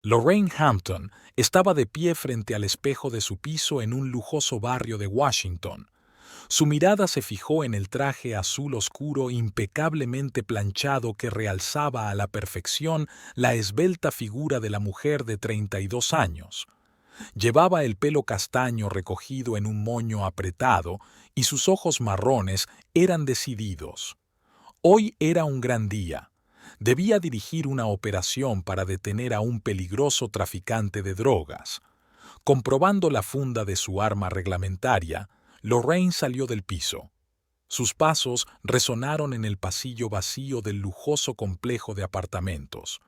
Lorraine Hampton estaba de pie frente al espejo de su piso en un lujoso barrio de Washington. Su mirada se fijó en el traje azul oscuro impecablemente planchado que realzaba a la perfección la esbelta figura de la mujer de 32 años. Llevaba el pelo castaño recogido en un moño apretado y sus ojos marrones eran decididos. Hoy era un gran día. Debía dirigir una operación para detener a un peligroso traficante de drogas. Comprobando la funda de su arma reglamentaria, Lorraine salió del piso. Sus pasos resonaron en el pasillo vacío del lujoso complejo de apartamentos.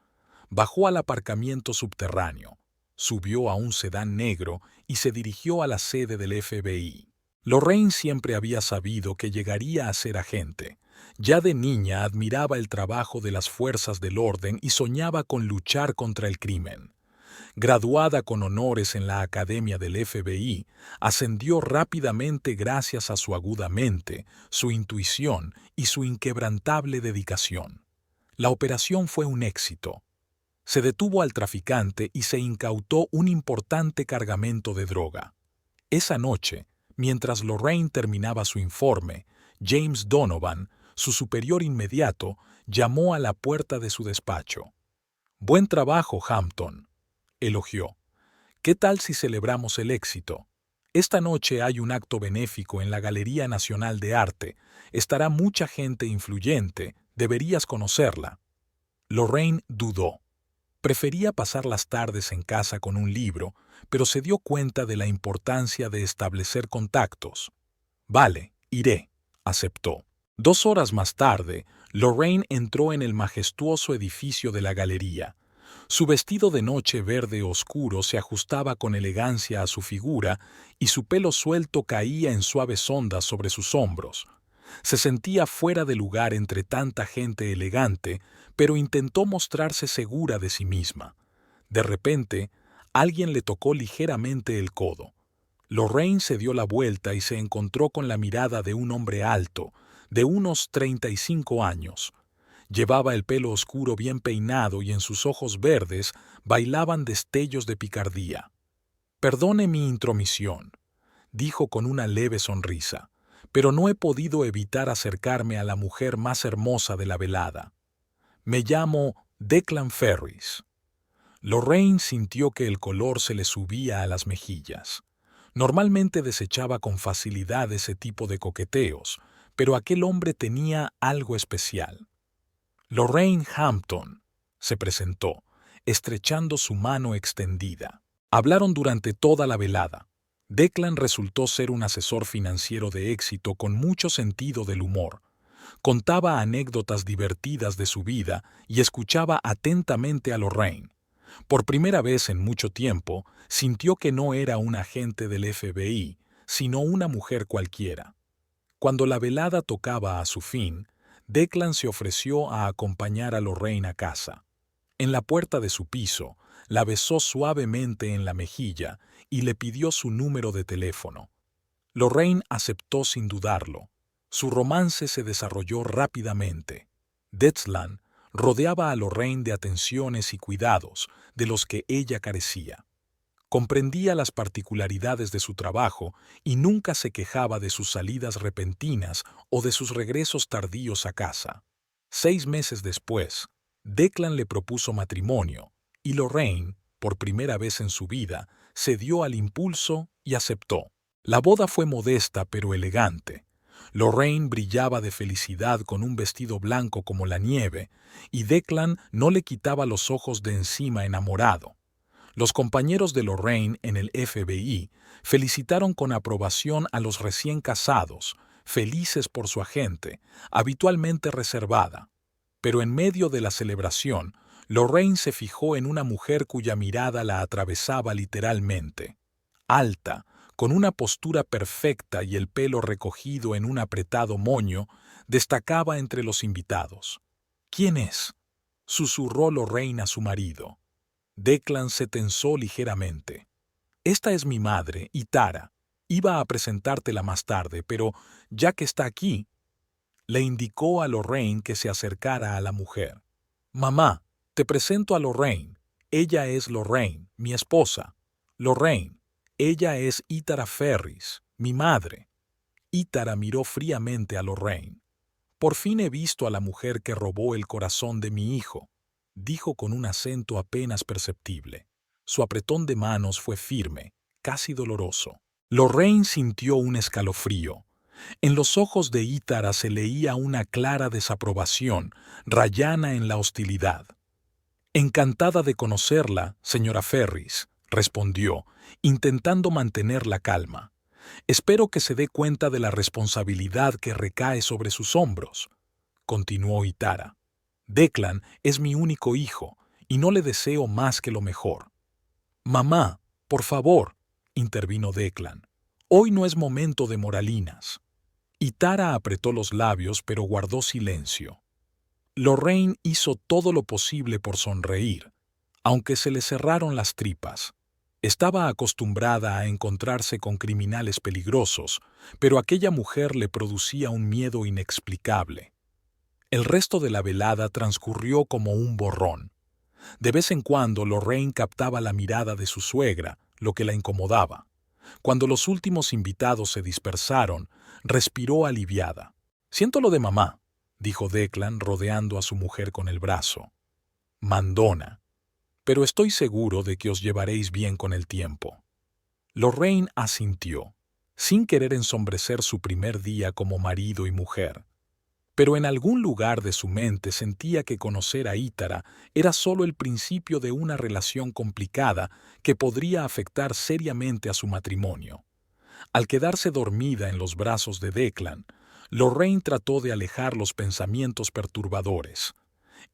Bajó al aparcamiento subterráneo, subió a un sedán negro y se dirigió a la sede del FBI. Lorraine siempre había sabido que llegaría a ser agente. Ya de niña admiraba el trabajo de las fuerzas del orden y soñaba con luchar contra el crimen. Graduada con honores en la Academia del FBI, ascendió rápidamente gracias a su aguda mente, su intuición y su inquebrantable dedicación. La operación fue un éxito. Se detuvo al traficante y se incautó un importante cargamento de droga. Esa noche, mientras Lorraine terminaba su informe, James Donovan, su superior inmediato, llamó a la puerta de su despacho. «Buen trabajo, Hampton», elogió. «¿Qué tal si celebramos el éxito? Esta noche hay un acto benéfico en la Galería Nacional de Arte. Estará mucha gente influyente. Deberías conocerla». Lorraine dudó. Prefería pasar las tardes en casa con un libro, pero se dio cuenta de la importancia de establecer contactos. «Vale, iré», aceptó. 2 horas más tarde, Lorraine entró en el majestuoso edificio de la galería. Su vestido de noche verde oscuro se ajustaba con elegancia a su figura y su pelo suelto caía en suaves ondas sobre sus hombros. Se sentía fuera de lugar entre tanta gente elegante, pero intentó mostrarse segura de sí misma. De repente, alguien le tocó ligeramente el codo. Lorraine se dio la vuelta y se encontró con la mirada de un hombre alto, de unos 35 años. Llevaba el pelo oscuro bien peinado y en sus ojos verdes bailaban destellos de picardía. «Perdone mi intromisión», dijo con una leve sonrisa, «pero no he podido evitar acercarme a la mujer más hermosa de la velada. Me llamo Declan Ferris». Lorraine sintió que el color se le subía a las mejillas. Normalmente desechaba con facilidad ese tipo de coqueteos, pero aquel hombre tenía algo especial. «Lorraine Hampton», se presentó, estrechando su mano extendida. Hablaron durante toda la velada. Declan resultó ser un asesor financiero de éxito con mucho sentido del humor. Contaba anécdotas divertidas de su vida y escuchaba atentamente a Lorraine. Por primera vez en mucho tiempo, sintió que no era un agente del FBI, sino una mujer cualquiera. Cuando la velada tocaba a su fin, Declan se ofreció a acompañar a Lorraine a casa. En la puerta de su piso, la besó suavemente en la mejilla y le pidió su número de teléfono. Lorraine aceptó sin dudarlo. Su romance se desarrolló rápidamente. Declan rodeaba a Lorraine de atenciones y cuidados de los que ella carecía. Comprendía las particularidades de su trabajo y nunca se quejaba de sus salidas repentinas o de sus regresos tardíos a casa. 6 meses después, Declan le propuso matrimonio y Lorraine, por primera vez en su vida, cedió al impulso y aceptó. La boda fue modesta pero elegante. Lorraine brillaba de felicidad con un vestido blanco como la nieve y Declan no le quitaba los ojos de encima enamorado. Los compañeros de Lorraine en el FBI felicitaron con aprobación a los recién casados, felices por su agente, habitualmente reservada. Pero en medio de la celebración, Lorraine se fijó en una mujer cuya mirada la atravesaba literalmente. Alta, con una postura perfecta y el pelo recogido en un apretado moño, destacaba entre los invitados. «¿Quién es?», susurró Lorraine a su marido. Declan se tensó ligeramente. «Esta es mi madre, y Tara. Iba a presentártela más tarde, pero ya que está aquí», le indicó a Lorraine que se acercara a la mujer. «Mamá, te presento a Lorraine», Ella es Lorraine, mi esposa. Lorraine, ella es Itara Ferris, mi madre. Itara miró fríamente a Lorraine. Por fin he visto a la mujer que robó el corazón de mi hijo, dijo con un acento apenas perceptible. Su apretón de manos fue firme, casi doloroso. Lorraine sintió un escalofrío. En los ojos de Itara se leía una clara desaprobación, rayana en la hostilidad. Encantada de conocerla, señora Ferris, respondió, intentando mantener la calma. Espero que se dé cuenta de la responsabilidad que recae sobre sus hombros, continuó Itara. Declan es mi único hijo y no le deseo más que lo mejor. Mamá, por favor, intervino Declan. Hoy no es momento de moralinas. Itara apretó los labios pero guardó silencio. Lorraine hizo todo lo posible por sonreír, aunque se le cerraron las tripas. Estaba acostumbrada a encontrarse con criminales peligrosos, pero aquella mujer le producía un miedo inexplicable. El resto de la velada transcurrió como un borrón. De vez en cuando Lorraine captaba la mirada de su suegra, lo que la incomodaba. Cuando los últimos invitados se dispersaron, respiró aliviada. «Siento lo de mamá», dijo Declan rodeando a su mujer con el brazo. «Mandona. Pero estoy seguro de que os llevaréis bien con el tiempo». Lorraine asintió, sin querer ensombrecer su primer día como marido y mujer. Pero en algún lugar de su mente sentía que conocer a Itara era solo el principio de una relación complicada que podría afectar seriamente a su matrimonio. Al quedarse dormida en los brazos de Declan, Lorraine trató de alejar los pensamientos perturbadores.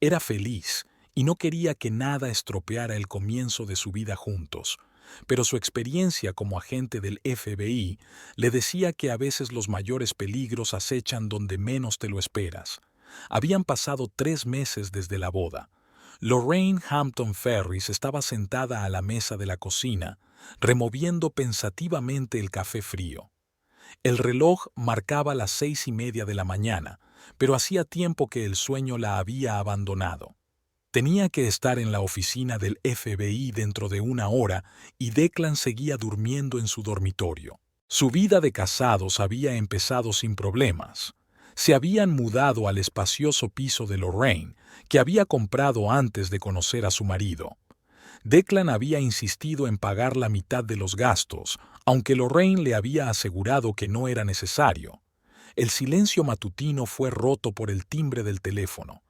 Era feliz y no quería que nada estropeara el comienzo de su vida juntos, pero su experiencia como agente del FBI le decía que a veces los mayores peligros acechan donde menos te lo esperas. Habían pasado 3 meses desde la boda. Lorraine Hampton Ferris estaba sentada a la mesa de la cocina, removiendo pensativamente el café frío. El reloj marcaba las 6:30 de la mañana, pero hacía tiempo que el sueño la había abandonado. Tenía que estar en la oficina del FBI dentro de 1 hora y Declan seguía durmiendo en su dormitorio. Su vida de casados había empezado sin problemas. Se habían mudado al espacioso piso de Lorraine, que había comprado antes de conocer a su marido. Declan había insistido en pagar la mitad de los gastos, aunque Lorraine le había asegurado que no era necesario. El silencio matutino fue roto por el timbre del teléfono.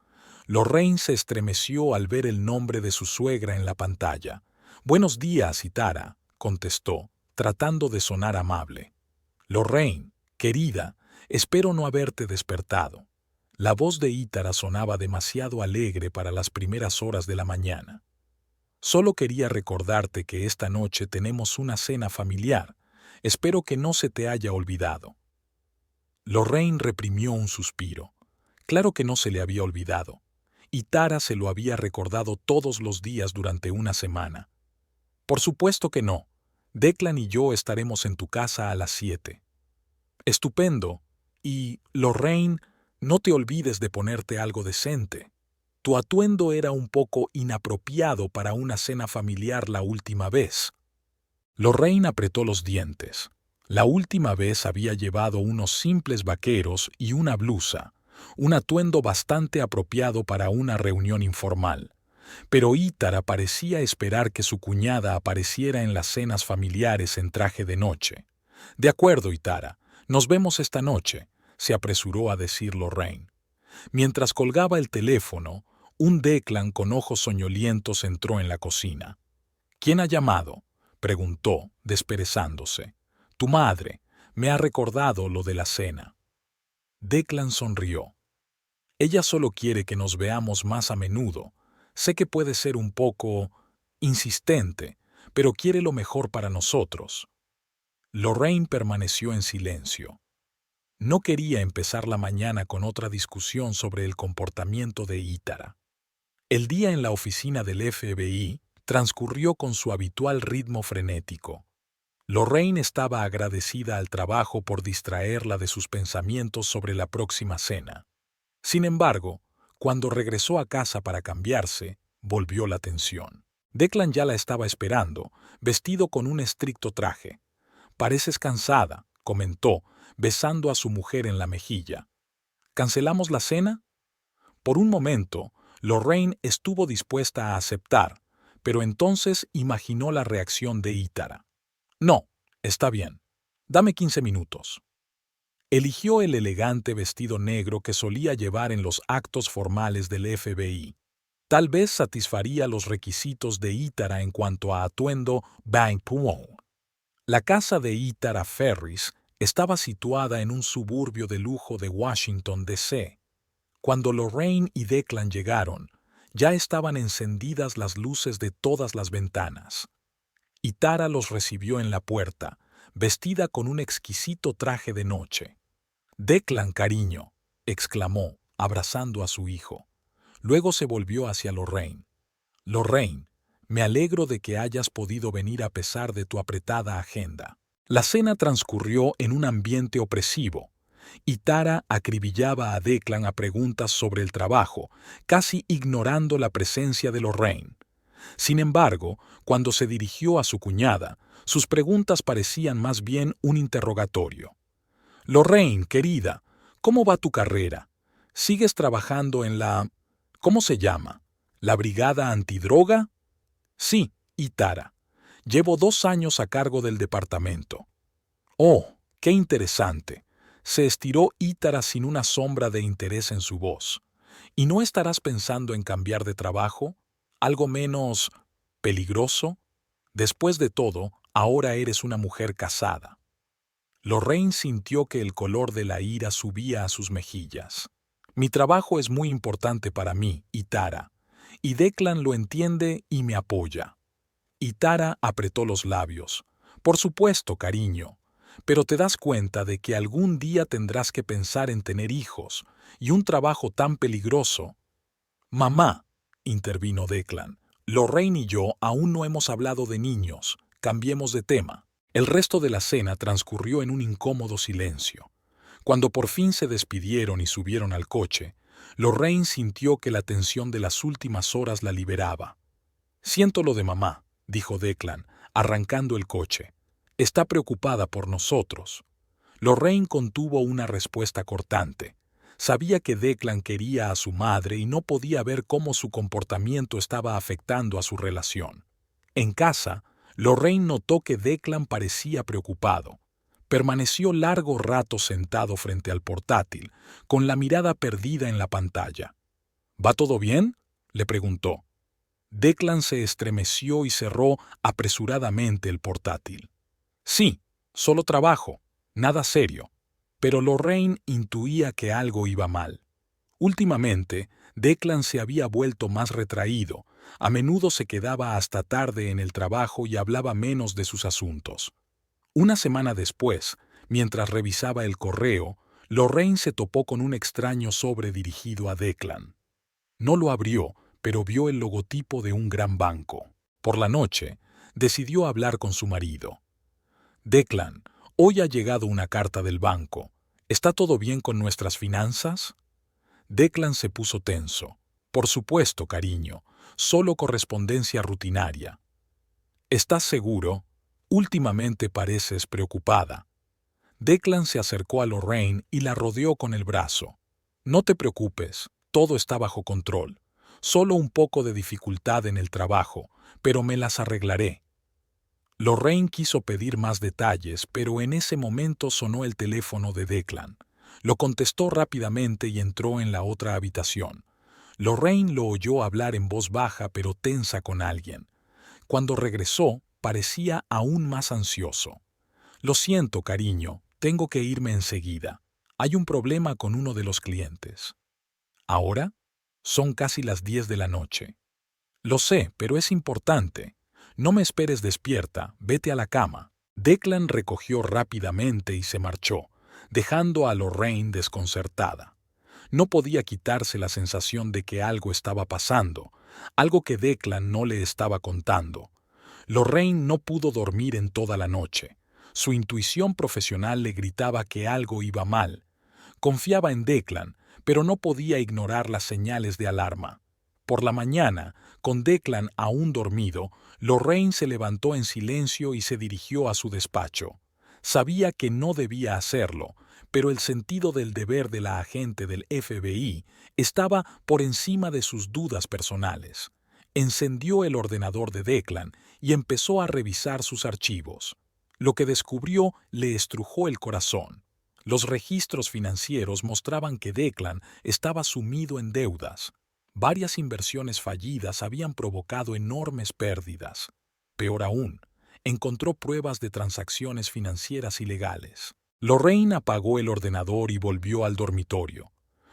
Lorraine se estremeció al ver el nombre de su suegra en la pantalla. «Buenos días, Itara», contestó, tratando de sonar amable. «Lorraine, querida, espero no haberte despertado». La voz de Itara sonaba demasiado alegre para las primeras horas de la mañana. «Solo quería recordarte que esta noche tenemos una cena familiar. Espero que no se te haya olvidado». Lorraine reprimió un suspiro. Claro que no se le había olvidado. Itara se lo había recordado todos los días durante una semana. «Por supuesto que no. Declan y yo estaremos en tu casa a las 7». «Estupendo. Y, Lorraine, no te olvides de ponerte algo decente. Tu atuendo era un poco inapropiado para una cena familiar la última vez». Lorraine apretó los dientes. La última vez había llevado unos simples vaqueros y una blusa, un atuendo bastante apropiado para una reunión informal. Pero Itara parecía esperar que su cuñada apareciera en las cenas familiares en traje de noche. «De acuerdo, Itara, nos vemos esta noche», se apresuró a decir Lorraine. Mientras colgaba el teléfono, un Declan con ojos soñolientos entró en la cocina. «¿Quién ha llamado?», preguntó, desperezándose. «Tu madre. Me ha recordado lo de la cena». Declan sonrió. «Ella solo quiere que nos veamos más a menudo. Sé que puede ser un poco insistente, pero quiere lo mejor para nosotros». Lorraine permaneció en silencio. No quería empezar la mañana con otra discusión sobre el comportamiento de Itara. El día en la oficina del FBI transcurrió con su habitual ritmo frenético. Lorraine estaba agradecida al trabajo por distraerla de sus pensamientos sobre la próxima cena. Sin embargo, cuando regresó a casa para cambiarse, volvió la tensión. Declan ya la estaba esperando, vestido con un estricto traje. «Pareces cansada», comentó, besando a su mujer en la mejilla. «¿Cancelamos la cena?» Por un momento, Lorraine estuvo dispuesta a aceptar, pero entonces imaginó la reacción de Ítara. «No, está bien. Dame 15 minutos». Eligió el elegante vestido negro que solía llevar en los actos formales del FBI. Tal vez satisfaría los requisitos de Ítara en cuanto a atuendo Bang Puong. La casa de Ítara Ferris estaba situada en un suburbio de lujo de Washington, D.C. Cuando Lorraine y Declan llegaron, ya estaban encendidas las luces de todas las ventanas. Ítara los recibió en la puerta, vestida con un exquisito traje de noche. «Declan, cariño», exclamó, abrazando a su hijo. Luego se volvió hacia Lorraine. «Lorraine, me alegro de que hayas podido venir a pesar de tu apretada agenda». La cena transcurrió en un ambiente opresivo. Ítara acribillaba a Declan a preguntas sobre el trabajo, casi ignorando la presencia de Lorraine. Sin embargo, cuando se dirigió a su cuñada, sus preguntas parecían más bien un interrogatorio. «Lorraine, querida, ¿cómo va tu carrera? ¿Sigues trabajando en la... ¿cómo se llama? ¿La brigada antidroga?» «Sí, Ítara. Llevo 2 años a cargo del departamento». «Oh, qué interesante», se estiró Ítara sin una sombra de interés en su voz. «¿Y no estarás pensando en cambiar de trabajo? ¿Algo menos peligroso? Después de todo, ahora eres una mujer casada». Lorraine sintió que el color de la ira subía a sus mejillas. «Mi trabajo es muy importante para mí, Ítara, y Declan lo entiende y me apoya». Ítara apretó los labios. «Por supuesto, cariño, pero te das cuenta de que algún día tendrás que pensar en tener hijos, y un trabajo tan peligroso». «Mamá», intervino Declan, «Lorraine y yo aún no hemos hablado de niños. Cambiemos de tema». El resto de la cena transcurrió en un incómodo silencio. Cuando por fin se despidieron y subieron al coche, Lorraine sintió que la tensión de las últimas horas la liberaba. «Siento lo de mamá», dijo Declan, arrancando el coche. «Está preocupada por nosotros». Lorraine contuvo una respuesta cortante. Sabía que Declan quería a su madre y no podía ver cómo su comportamiento estaba afectando a su relación. En casa, Lorraine notó que Declan parecía preocupado. Permaneció largo rato sentado frente al portátil, con la mirada perdida en la pantalla. «¿Va todo bien?», le preguntó. Declan se estremeció y cerró apresuradamente el portátil. «Sí, solo trabajo, nada serio». Pero Lorraine intuía que algo iba mal. Últimamente, Declan se había vuelto más retraído. A menudo se quedaba hasta tarde en el trabajo y hablaba menos de sus asuntos. Una semana después, mientras revisaba el correo, Lorraine se topó con un extraño sobre dirigido a Declan. No lo abrió, pero vio el logotipo de un gran banco. Por la noche, decidió hablar con su marido. «Declan, hoy ha llegado una carta del banco. ¿Está todo bien con nuestras finanzas?» Declan se puso tenso. «Por supuesto, cariño. Solo correspondencia rutinaria». «¿Estás seguro? Últimamente pareces preocupada». Declan se acercó a Lorraine y la rodeó con el brazo. «No te preocupes, todo está bajo control. Solo un poco de dificultad en el trabajo, pero me las arreglaré». Lorraine quiso pedir más detalles, pero en ese momento sonó el teléfono de Declan. Lo contestó rápidamente y entró en la otra habitación. Lorraine lo oyó hablar en voz baja pero tensa con alguien. Cuando regresó, parecía aún más ansioso. «Lo siento, cariño, tengo que irme enseguida. Hay un problema con uno de los clientes». «¿Ahora? Son casi las 10 de la noche». «Lo sé, pero es importante. No me esperes despierta, vete a la cama». Declan recogió rápidamente y se marchó, dejando a Lorraine desconcertada. No podía quitarse la sensación de que algo estaba pasando, algo que Declan no le estaba contando. Lorraine no pudo dormir en toda la noche. Su intuición profesional le gritaba que algo iba mal. Confiaba en Declan, pero no podía ignorar las señales de alarma. Por la mañana, con Declan aún dormido, Lorraine se levantó en silencio y se dirigió a su despacho. Sabía que no debía hacerlo, pero el sentido del deber de la agente del FBI estaba por encima de sus dudas personales. Encendió el ordenador de Declan y empezó a revisar sus archivos. Lo que descubrió le estrujó el corazón. Los registros financieros mostraban que Declan estaba sumido en deudas. Varias inversiones fallidas habían provocado enormes pérdidas. Peor aún, encontró pruebas de transacciones financieras ilegales. Lorraine apagó el ordenador y volvió al dormitorio.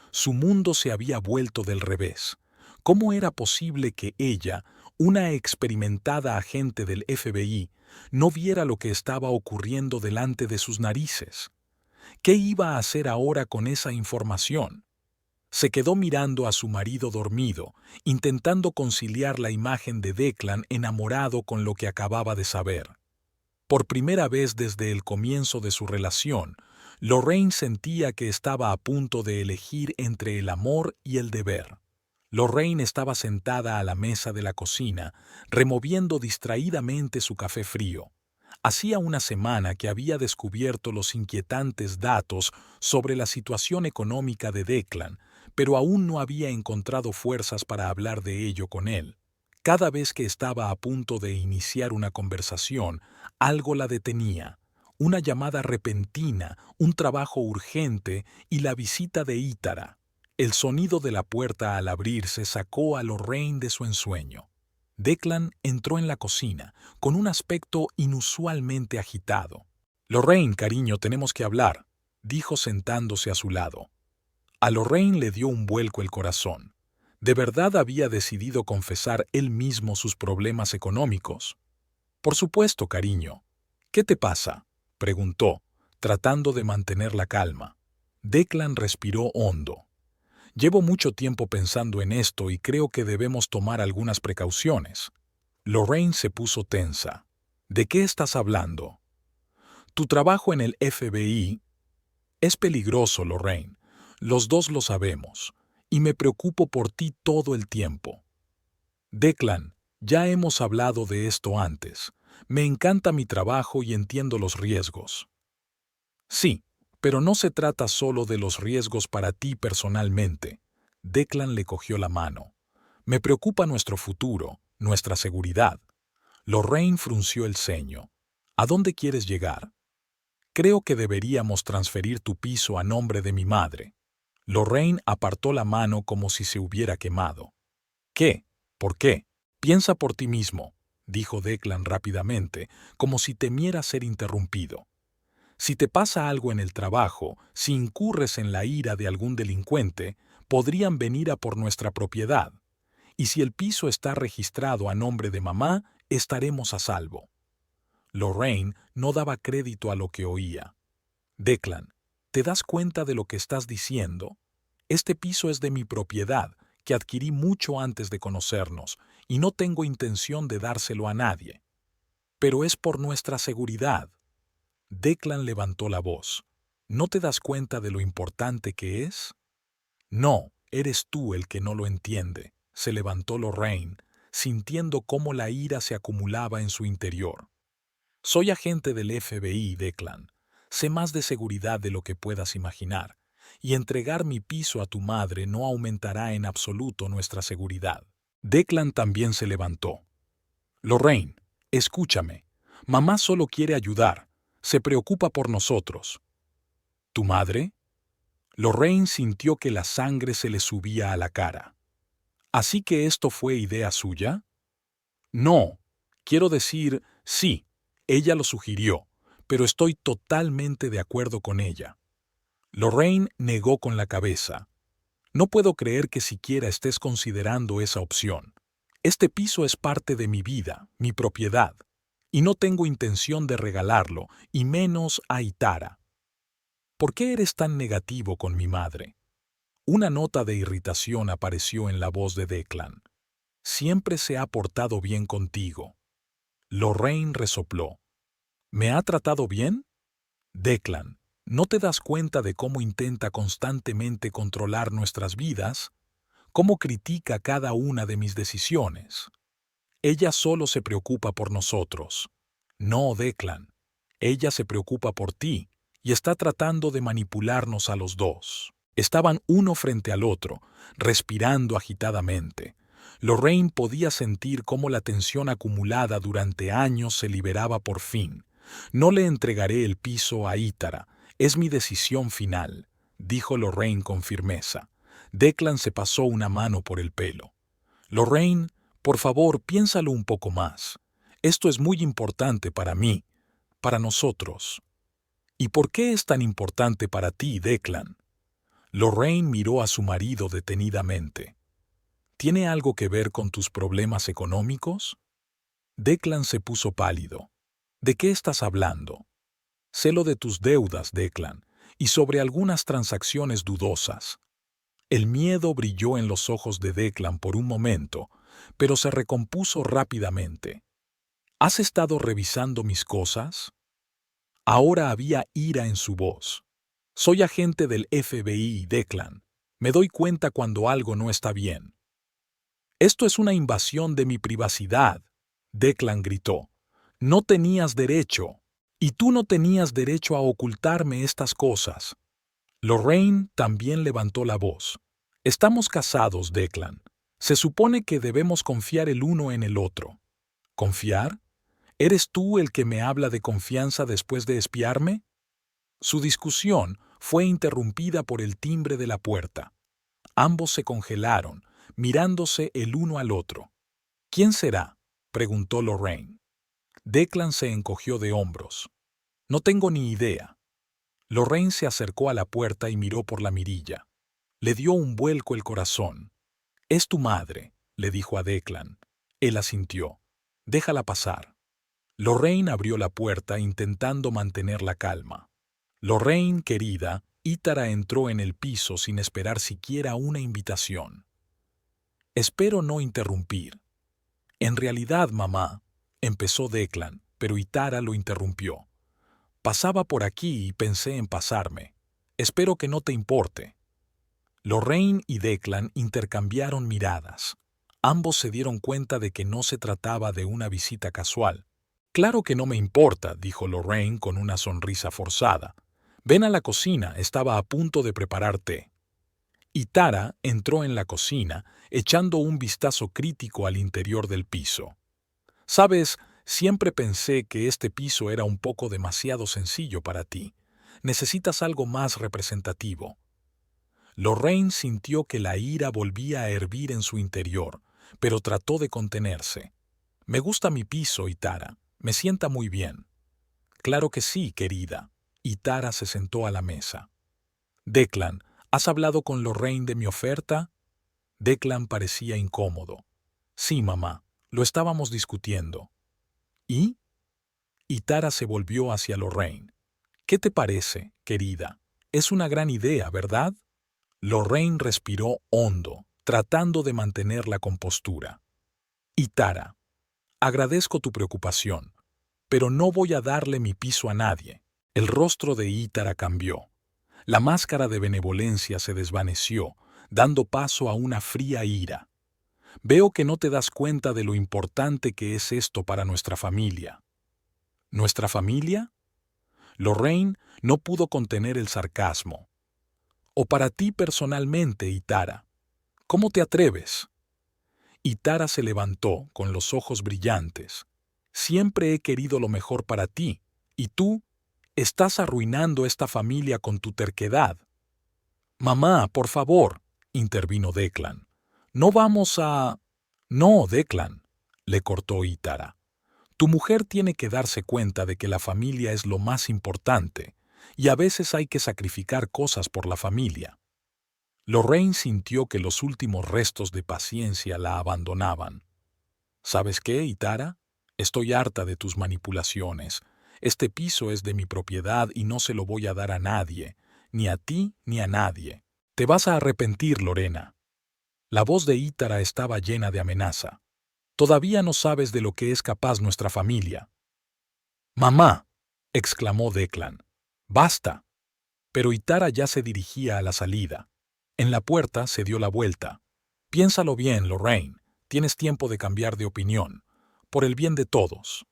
Su mundo se había vuelto del revés. ¿Cómo era posible que ella, una experimentada agente del FBI, no viera lo que estaba ocurriendo delante de sus narices? ¿Qué iba a hacer ahora con esa información? Se quedó mirando a su marido dormido, intentando conciliar la imagen de Declan enamorado con lo que acababa de saber. Por primera vez desde el comienzo de su relación, Lorraine sentía que estaba a punto de elegir entre el amor y el deber. Lorraine estaba sentada a la mesa de la cocina, removiendo distraídamente su café frío. Hacía una semana que había descubierto los inquietantes datos sobre la situación económica de Declan, pero aún no había encontrado fuerzas para hablar de ello con él. Cada vez que estaba a punto de iniciar una conversación, algo la detenía. Una llamada repentina, un trabajo urgente y la visita de Ítara. El sonido de la puerta al abrirse sacó a Lorraine de su ensueño. Declan entró en la cocina, con un aspecto inusualmente agitado. «Lorraine, cariño, tenemos que hablar», dijo sentándose a su lado. A Lorraine le dio un vuelco el corazón. ¿De verdad había decidido confesar él mismo sus problemas económicos? «Por supuesto, cariño». «¿Qué te pasa?», preguntó, tratando de mantener la calma. Declan respiró hondo. «Llevo mucho tiempo pensando en esto y creo que debemos tomar algunas precauciones». Lorraine se puso tensa. «¿De qué estás hablando?» «Tu trabajo en el FBI es peligroso, Lorraine. Los dos lo sabemos. Y me preocupo por ti todo el tiempo». «Declan, ya hemos hablado de esto antes. Me encanta mi trabajo y entiendo los riesgos». «Sí, pero no se trata solo de los riesgos para ti personalmente». Declan le cogió la mano. «Me preocupa nuestro futuro, nuestra seguridad». Lorraine frunció el ceño. «¿A dónde quieres llegar?» «Creo que deberíamos transferir tu piso a nombre de mi madre». Lorraine apartó la mano como si se hubiera quemado. «¿Qué? ¿Por qué? Piensa por ti mismo», dijo Declan rápidamente, como si temiera ser interrumpido. «Si te pasa algo en el trabajo, si incurres en la ira de algún delincuente, podrían venir a por nuestra propiedad. Y si el piso está registrado a nombre de mamá, estaremos a salvo». Lorraine no daba crédito a lo que oía. «Declan, ¿te das cuenta de lo que estás diciendo? Este piso es de mi propiedad, que adquirí mucho antes de conocernos, y no tengo intención de dárselo a nadie. Pero es por nuestra seguridad». Declan levantó la voz. «¿No te das cuenta de lo importante que es?» «No, eres tú el que no lo entiende», se levantó Lorraine, sintiendo cómo la ira se acumulaba en su interior. «Soy agente del FBI, Declan. Sé más de seguridad de lo que puedas imaginar, y entregar mi piso a tu madre no aumentará en absoluto nuestra seguridad». Declan también se levantó. «Lorraine, escúchame. Mamá solo quiere ayudar. Se preocupa por nosotros». «¿Tu madre?» Lorraine sintió que la sangre se le subía a la cara. «¿Así que esto fue idea suya?» «No. Quiero decir, sí, ella lo sugirió, pero estoy totalmente de acuerdo con ella». Lorraine negó con la cabeza. «No puedo creer que siquiera estés considerando esa opción. Este piso es parte de mi vida, mi propiedad, y no tengo intención de regalarlo, y menos a Ítara». «¿Por qué eres tan negativo con mi madre?» Una nota de irritación apareció en la voz de Declan. «Siempre se ha portado bien contigo». Lorraine resopló. «¿Me ha tratado bien?» «Declan, ¿no te das cuenta de cómo intenta constantemente controlar nuestras vidas? cómo critica cada una de mis decisiones. Ella solo se preocupa por nosotros. No, Declan. Ella se preocupa por ti y está tratando de manipularnos a los dos. Estaban uno frente al otro, respirando agitadamente. Lorraine podía sentir cómo la tensión acumulada durante años se liberaba por fin. No le entregaré el piso a Ítara. Es mi decisión final, dijo Lorraine con firmeza. Declan se pasó una mano por el pelo. Lorraine, por favor, piénsalo un poco más. Esto es muy importante para mí, para nosotros. ¿Y por qué es tan importante para ti, Declan? Lorraine miró a su marido detenidamente. ¿Tiene algo que ver con tus problemas económicos? Declan se puso pálido. ¿De qué estás hablando? Sé lo de tus deudas, Declan, y sobre algunas transacciones dudosas. El miedo brilló en los ojos de Declan por un momento, pero se recompuso rápidamente. ¿Has estado revisando mis cosas? Ahora había ira en su voz. Soy agente del FBI, Declan. Me doy cuenta cuando algo no está bien. Esto es una invasión de mi privacidad, Declan gritó. No tenías derecho. Y tú no tenías derecho a ocultarme estas cosas. Lorraine también levantó la voz. Estamos casados, Declan. Se supone que debemos confiar el uno en el otro. ¿Confiar? ¿Eres tú el que me habla de confianza después de espiarme? Su discusión fue interrumpida por el timbre de la puerta. Ambos se congelaron, mirándose el uno al otro. ¿Quién será?, preguntó Lorraine. Declan se encogió de hombros. No tengo ni idea. Lorraine se acercó a la puerta y miró por la mirilla. Le dio un vuelco el corazón. «Es tu madre», le dijo a Declan. Él asintió. «Déjala pasar». Lorraine abrió la puerta intentando mantener la calma. «Lorraine, querida», Ítara entró en el piso sin esperar siquiera una invitación. «Espero no interrumpir». «En realidad, mamá», empezó Declan, pero Ítara lo interrumpió. «Pasaba por aquí y pensé en pasarme. Espero que no te importe». Lorraine y Declan intercambiaron miradas. Ambos se dieron cuenta de que no se trataba de una visita casual. «Claro que no me importa», dijo Lorraine con una sonrisa forzada. «Ven a la cocina, estaba a punto de preparar té». Ítara entró en la cocina, echando un vistazo crítico al interior del piso. «Sabes, siempre pensé que este piso era un poco demasiado sencillo para ti. Necesitas algo más representativo». Lorraine sintió que la ira volvía a hervir en su interior, pero trató de contenerse. «Me gusta mi piso, Ítara. Me sienta muy bien». «Claro que sí, querida». Ítara se sentó a la mesa. «Declan, ¿has hablado con Lorraine de mi oferta?» Declan parecía incómodo. «Sí, mamá. Lo estábamos discutiendo». «¿Y?» Ítara se volvió hacia Lorraine. «¿Qué te parece, querida? Es una gran idea, ¿verdad?» Lorraine respiró hondo, tratando de mantener la compostura. «Ítara, agradezco tu preocupación, pero no voy a darle mi piso a nadie». El rostro de Ítara cambió. La máscara de benevolencia se desvaneció, dando paso a una fría ira. «Veo que no te das cuenta de lo importante que es esto para nuestra familia». «¿Nuestra familia?» Lorraine no pudo contener el sarcasmo. «O para ti personalmente, Ítara. ¿Cómo te atreves?» Ítara se levantó con los ojos brillantes. «Siempre he querido lo mejor para ti, y tú estás arruinando esta familia con tu terquedad». «Mamá, por favor», intervino Declan. «No vamos a...» «No, Declan», le cortó Ítara. «Tu mujer tiene que darse cuenta de que la familia es lo más importante, y a veces hay que sacrificar cosas por la familia». Lorraine sintió que los últimos restos de paciencia la abandonaban. «¿Sabes qué, Ítara? Estoy harta de tus manipulaciones. Este piso es de mi propiedad y no se lo voy a dar a nadie, ni a ti ni a nadie. Te vas a arrepentir, Lorena». La voz de Ítara estaba llena de amenaza. «Todavía no sabes de lo que es capaz nuestra familia». «Mamá», exclamó Declan. «Basta». Pero Ítara ya se dirigía a la salida. En la puerta se dio la vuelta. Piénsalo bien, Lorraine. Tienes tiempo de cambiar de opinión. Por el bien de todos.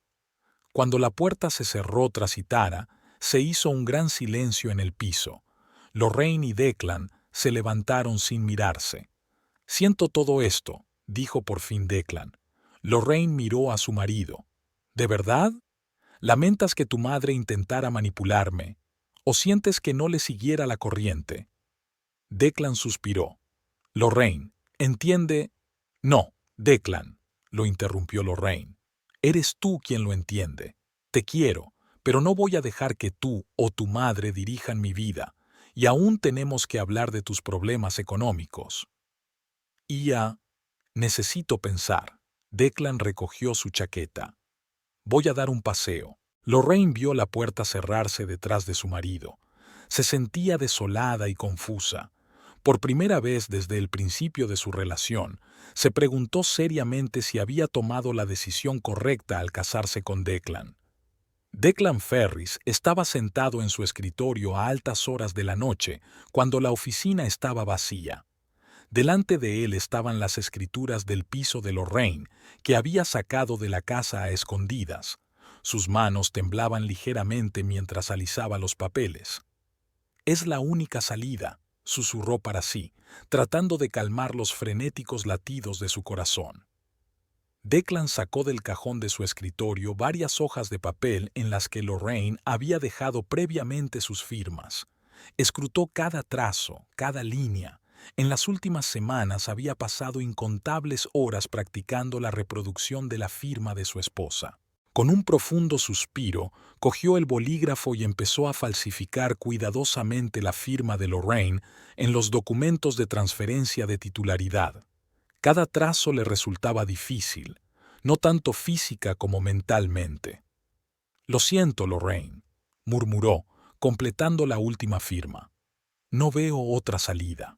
Cuando la puerta se cerró tras Itara, se hizo un gran silencio en el piso. Lorraine y Declan se levantaron sin mirarse. «Siento todo esto», dijo por fin Declan. Lorraine miró a su marido. «¿De verdad? ¿Lamentas que tu madre intentara manipularme? ¿O sientes que no le siguiera la corriente?» Declan suspiró. «Lorraine, entiende...» «No, Declan», lo interrumpió Lorraine. «Eres tú quien lo entiende. Te quiero, pero no voy a dejar que tú o tu madre dirijan mi vida, y aún tenemos que hablar de tus problemas económicos». Necesito pensar. Declan recogió su chaqueta. «Voy a dar un paseo». Lorraine vio la puerta cerrarse detrás de su marido. Se sentía desolada y confusa. Por primera vez desde el principio de su relación, se preguntó seriamente si había tomado la decisión correcta al casarse con Declan. Declan Ferris estaba sentado en su escritorio a altas horas de la noche, cuando la oficina estaba vacía. Delante de él estaban las escrituras del piso de Lorraine, que había sacado de la casa a escondidas. Sus manos temblaban ligeramente mientras alisaba los papeles. «Es la única salida», susurró para sí, tratando de calmar los frenéticos latidos de su corazón. Declan sacó del cajón de su escritorio varias hojas de papel en las que Lorraine había dejado previamente sus firmas. Escrutó cada trazo, cada línea. En las últimas semanas había pasado incontables horas practicando la reproducción de la firma de su esposa. Con un profundo suspiro, cogió el bolígrafo y empezó a falsificar cuidadosamente la firma de Lorraine en los documentos de transferencia de titularidad. Cada trazo le resultaba difícil, no tanto física como mentalmente. «Lo siento, Lorraine», murmuró, completando la última firma. «No veo otra salida».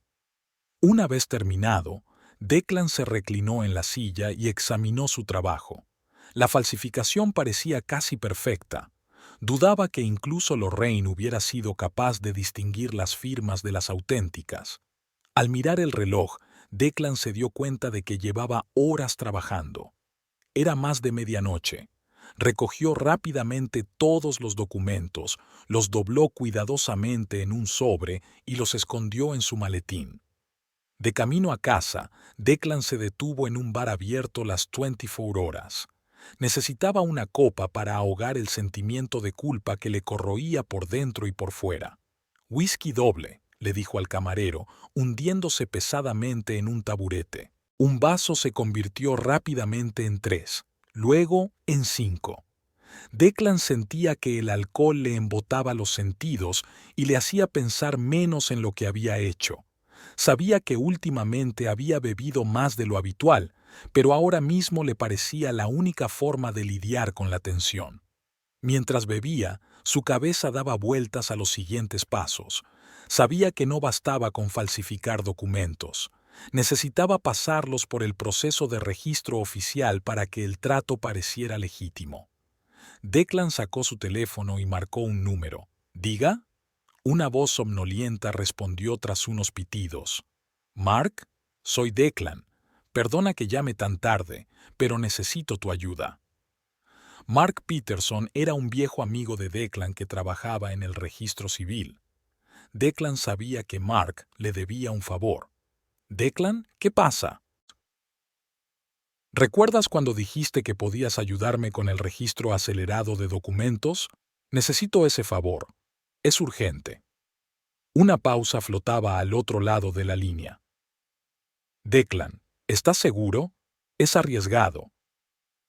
Una vez terminado, Declan se reclinó en la silla y examinó su trabajo. La falsificación parecía casi perfecta. Dudaba que incluso Lorraine hubiera sido capaz de distinguir las firmas de las auténticas. Al mirar el reloj, Declan se dio cuenta de que llevaba horas trabajando. Era más de medianoche. Recogió rápidamente todos los documentos, los dobló cuidadosamente en un sobre y los escondió en su maletín. De camino a casa, Declan se detuvo en un bar abierto las 24 horas. Necesitaba una copa para ahogar el sentimiento de culpa que le corroía por dentro y por fuera. «Whisky doble», le dijo al camarero, hundiéndose pesadamente en un taburete. Un vaso se convirtió rápidamente en 3, luego en 5. Declan sentía que el alcohol le embotaba los sentidos y le hacía pensar menos en lo que había hecho. Sabía que últimamente había bebido más de lo habitual, pero ahora mismo le parecía la única forma de lidiar con la tensión. Mientras bebía, su cabeza daba vueltas a los siguientes pasos. Sabía que no bastaba con falsificar documentos. Necesitaba pasarlos por el proceso de registro oficial para que el trato pareciera legítimo. Declan sacó su teléfono y marcó un número. «¿Diga?» Una voz somnolienta respondió tras unos pitidos. «Mark, soy Declan. Perdona que llame tan tarde, pero necesito tu ayuda». Mark Peterson era un viejo amigo de Declan que trabajaba en el registro civil. Declan sabía que Mark le debía un favor. «Declan, ¿qué pasa?» «¿Recuerdas cuando dijiste que podías ayudarme con el registro acelerado de documentos? Necesito ese favor. Es urgente». Una pausa flotaba al otro lado de la línea. «Declan, ¿estás seguro? Es arriesgado».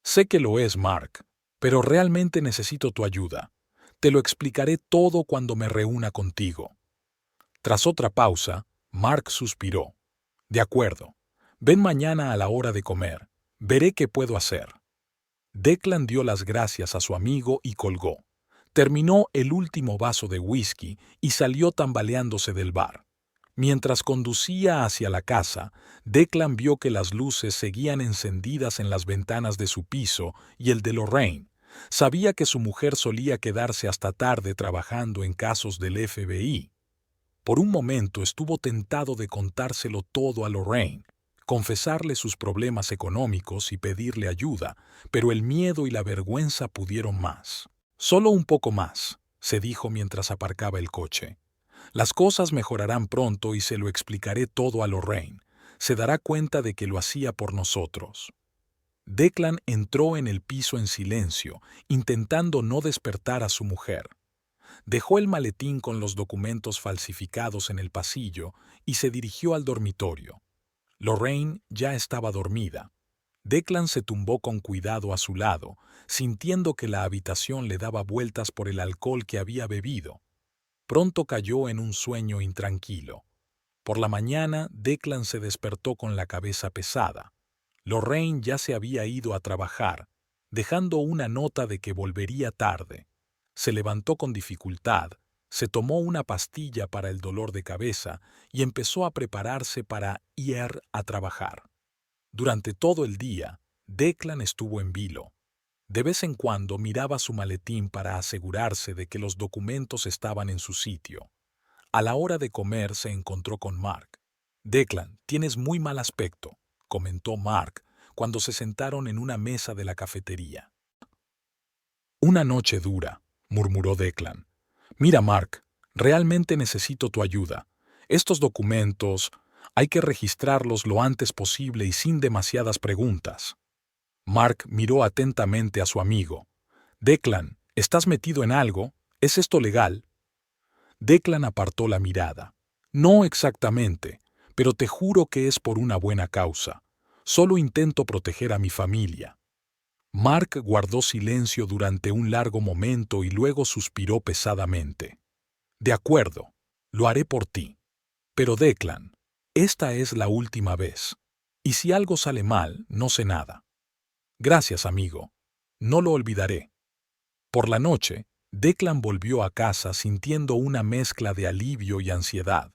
«Sé que lo es, Mark, pero realmente necesito tu ayuda. Te lo explicaré todo cuando me reúna contigo». Tras otra pausa, Mark suspiró. «De acuerdo. Ven mañana a la hora de comer. Veré qué puedo hacer». Declan dio las gracias a su amigo y colgó. Terminó el último vaso de whisky y salió tambaleándose del bar. Mientras conducía hacia la casa, Declan vio que las luces seguían encendidas en las ventanas de su piso y el de Lorraine. Sabía que su mujer solía quedarse hasta tarde trabajando en casos del FBI. Por un momento estuvo tentado de contárselo todo a Lorraine. confesarle sus problemas económicos y pedirle ayuda, pero el miedo y la vergüenza pudieron más. Solo un poco más, se dijo mientras aparcaba el coche. Las cosas mejorarán pronto y se lo explicaré todo a Lorraine. Se dará cuenta de que lo hacía por nosotros. Declan entró en el piso en silencio, intentando no despertar a su mujer. Dejó el maletín con los documentos falsificados en el pasillo y se dirigió al dormitorio. Lorraine ya estaba dormida. Declan se tumbó con cuidado a su lado, sintiendo que la habitación le daba vueltas por el alcohol que había bebido. Pronto cayó en un sueño intranquilo. Por la mañana, Declan se despertó con la cabeza pesada. Lorraine ya se había ido a trabajar, dejando una nota de que volvería tarde. Se levantó con dificultad, se tomó una pastilla para el dolor de cabeza y empezó a prepararse para ir a trabajar. Durante todo el día, Declan estuvo en vilo. De vez en cuando miraba su maletín para asegurarse de que los documentos estaban en su sitio. A la hora de comer se encontró con Mark. «Declan, tienes muy mal aspecto», comentó Mark cuando se sentaron en una mesa de la cafetería. «Una noche dura», murmuró Declan. «Mira, Mark, realmente necesito tu ayuda. Estos documentos hay que registrarlos lo antes posible y sin demasiadas preguntas». Mark miró atentamente a su amigo. «Declan, ¿estás metido en algo? ¿Es esto legal?» Declan apartó la mirada. «No exactamente, pero te juro que es por una buena causa. Solo intento proteger a mi familia». Mark guardó silencio durante un largo momento y luego suspiró pesadamente. «De acuerdo, lo haré por ti. Pero Declan, esta es la última vez. Y si algo sale mal, no sé nada». «Gracias, amigo. No lo olvidaré». Por la noche, Declan volvió a casa sintiendo una mezcla de alivio y ansiedad.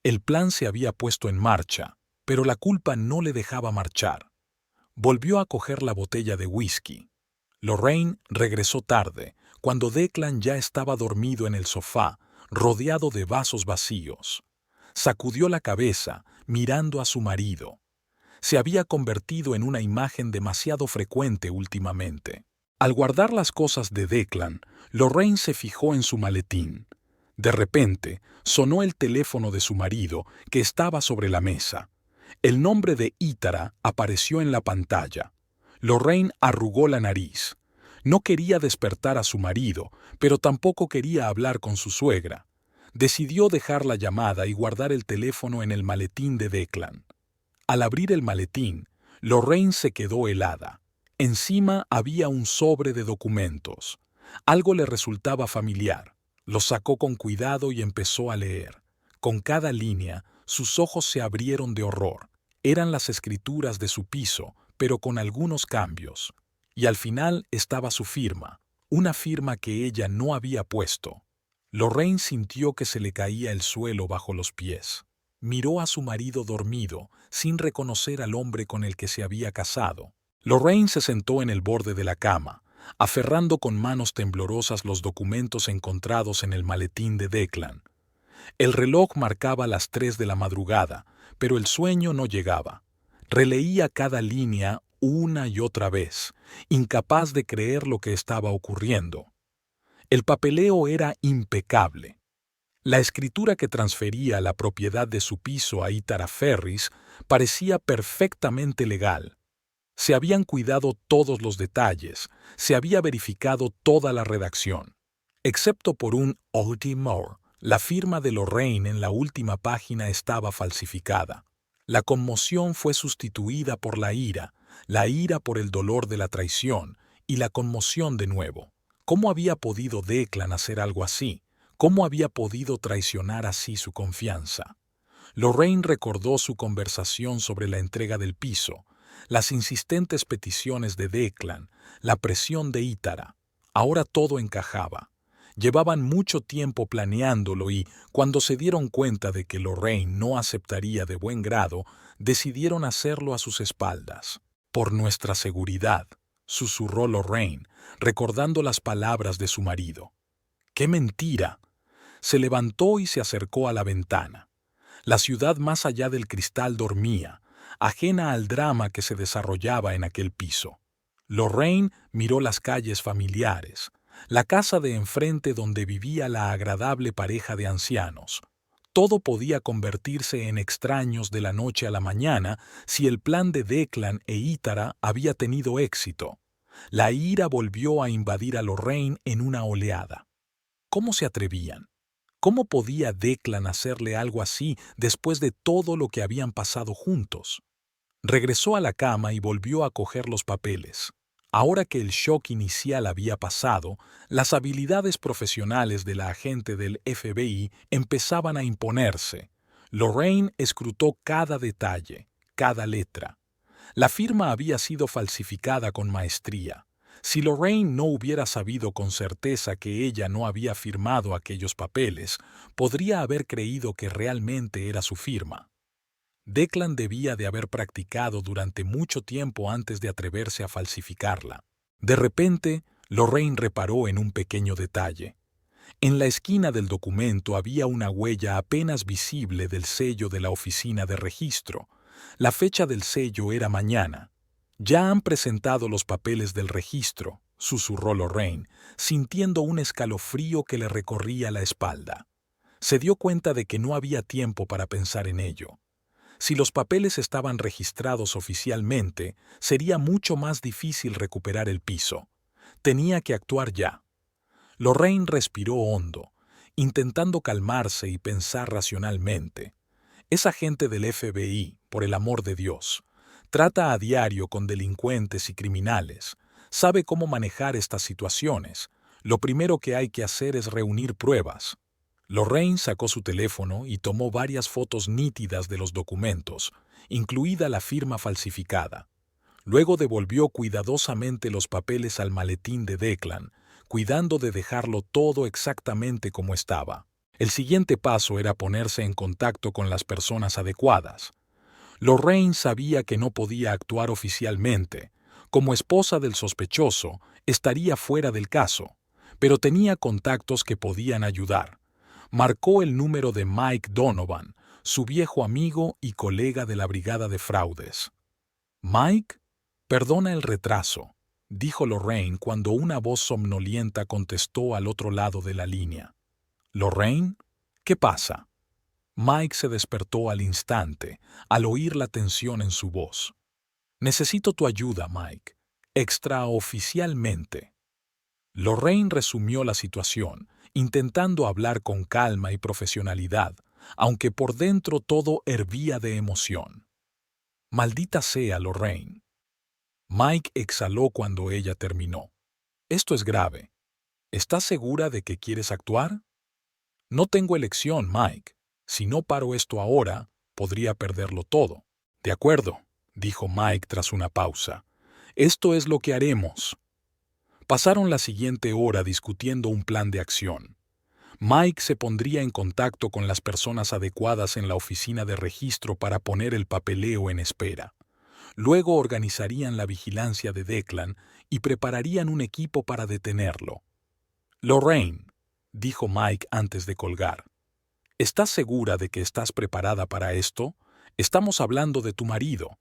El plan se había puesto en marcha, pero la culpa no le dejaba marchar. Volvió a coger la botella de whisky. Lorraine regresó tarde, cuando Declan ya estaba dormido en el sofá, rodeado de vasos vacíos. Sacudió la cabeza, mirando a su marido. Se había convertido en una imagen demasiado frecuente últimamente. Al guardar las cosas de Declan, Lorraine se fijó en su maletín. De repente, sonó el teléfono de su marido, que estaba sobre la mesa. El nombre de Ítara apareció en la pantalla. Lorraine arrugó la nariz. No quería despertar a su marido, pero tampoco quería hablar con su suegra. Decidió dejar la llamada y guardar el teléfono en el maletín de Declan. Al abrir el maletín, Lorraine se quedó helada. Encima había un sobre de documentos. Algo le resultaba familiar. Lo sacó con cuidado y empezó a leer. Con cada línea, sus ojos se abrieron de horror. Eran las escrituras de su piso, pero con algunos cambios. Y al final estaba su firma, una firma que ella no había puesto. Lorraine sintió que se le caía el suelo bajo los pies. Miró a su marido dormido, sin reconocer al hombre con el que se había casado. Lorraine se sentó en el borde de la cama, aferrando con manos temblorosas los documentos encontrados en el maletín de Declan. El reloj marcaba las 3 de la madrugada, pero el sueño no llegaba. Releía cada línea una y otra vez, incapaz de creer lo que estaba ocurriendo. El papeleo era impecable. La escritura que transfería la propiedad de su piso a Ítara Ferris parecía perfectamente legal. Se habían cuidado todos los detalles, se había verificado toda la redacción. Excepto por un O.T. Moore, la firma de Lorraine en la última página estaba falsificada. La conmoción fue sustituida por la ira por el dolor de la traición y la conmoción de nuevo. ¿Cómo había podido Declan hacer algo así? ¿Cómo había podido traicionar así su confianza? Lorraine recordó su conversación sobre la entrega del piso, las insistentes peticiones de Declan, la presión de Ítara. Ahora todo encajaba. Llevaban mucho tiempo planeándolo y, cuando se dieron cuenta de que Lorraine no aceptaría de buen grado, decidieron hacerlo a sus espaldas. «Por nuestra seguridad», susurró Lorraine, recordando las palabras de su marido. ¡Qué mentira! Se levantó y se acercó a la ventana. La ciudad más allá del cristal dormía. ajena al drama que se desarrollaba en aquel piso. Lorraine miró las calles familiares, la casa de enfrente donde vivía la agradable pareja de ancianos. Todo podía convertirse en extraños de la noche a la mañana si el plan de Declan e Ítara había tenido éxito. La ira volvió a invadir a Lorraine en una oleada. ¿Cómo se atrevían? ¿Cómo podía Declan hacerle algo así después de todo lo que habían pasado juntos? Regresó a la cama y volvió a coger los papeles. Ahora que el shock inicial había pasado, las habilidades profesionales de la agente del FBI empezaban a imponerse. Lorraine escrutó cada detalle, cada letra. La firma había sido falsificada con maestría. Si Lorraine no hubiera sabido con certeza que ella no había firmado aquellos papeles, podría haber creído que realmente era su firma. Declan debía de haber practicado durante mucho tiempo antes de atreverse a falsificarla. De repente, Lorraine reparó en un pequeño detalle. En la esquina del documento había una huella apenas visible del sello de la oficina de registro. La fecha del sello era mañana. «Ya han presentado los papeles del registro», susurró Lorraine, sintiendo un escalofrío que le recorría la espalda. Se dio cuenta de que no había tiempo para pensar en ello. Si los papeles estaban registrados oficialmente, sería mucho más difícil recuperar el piso. Tenía que actuar ya. Lorraine respiró hondo, intentando calmarse y pensar racionalmente. Es agente del FBI, por el amor de Dios. Trata a diario con delincuentes y criminales. Sabe cómo manejar estas situaciones. Lo primero que hay que hacer es reunir pruebas. Lorraine sacó su teléfono y tomó varias fotos nítidas de los documentos, incluida la firma falsificada. Luego devolvió cuidadosamente los papeles al maletín de Declan, cuidando de dejarlo todo exactamente como estaba. El siguiente paso era ponerse en contacto con las personas adecuadas. Lorraine sabía que no podía actuar oficialmente. Como esposa del sospechoso, estaría fuera del caso, pero tenía contactos que podían ayudar. Marcó el número de Mike Donovan, su viejo amigo y colega de la brigada de fraudes. «Mike, perdona el retraso», dijo Lorraine cuando una voz somnolienta contestó al otro lado de la línea. «¿Lorraine? ¿Qué pasa?» Mike se despertó al instante, al oír la tensión en su voz. «Necesito tu ayuda, Mike. Extraoficialmente». Lorraine resumió la situación, intentando hablar con calma y profesionalidad, aunque por dentro todo hervía de emoción. «Maldita sea, Lorraine». Mike exhaló cuando ella terminó. «Esto es grave. ¿Estás segura de que quieres actuar?» «No tengo elección, Mike. Si no paro esto ahora, podría perderlo todo». «De acuerdo», dijo Mike tras una pausa. «Esto es lo que haremos». Pasaron la siguiente hora discutiendo un plan de acción. Mike se pondría en contacto con las personas adecuadas en la oficina de registro para poner el papeleo en espera. Luego organizarían la vigilancia de Declan y prepararían un equipo para detenerlo. «Lorraine», dijo Mike antes de colgar, ¿estás segura de que estás preparada para esto? Estamos hablando de tu marido.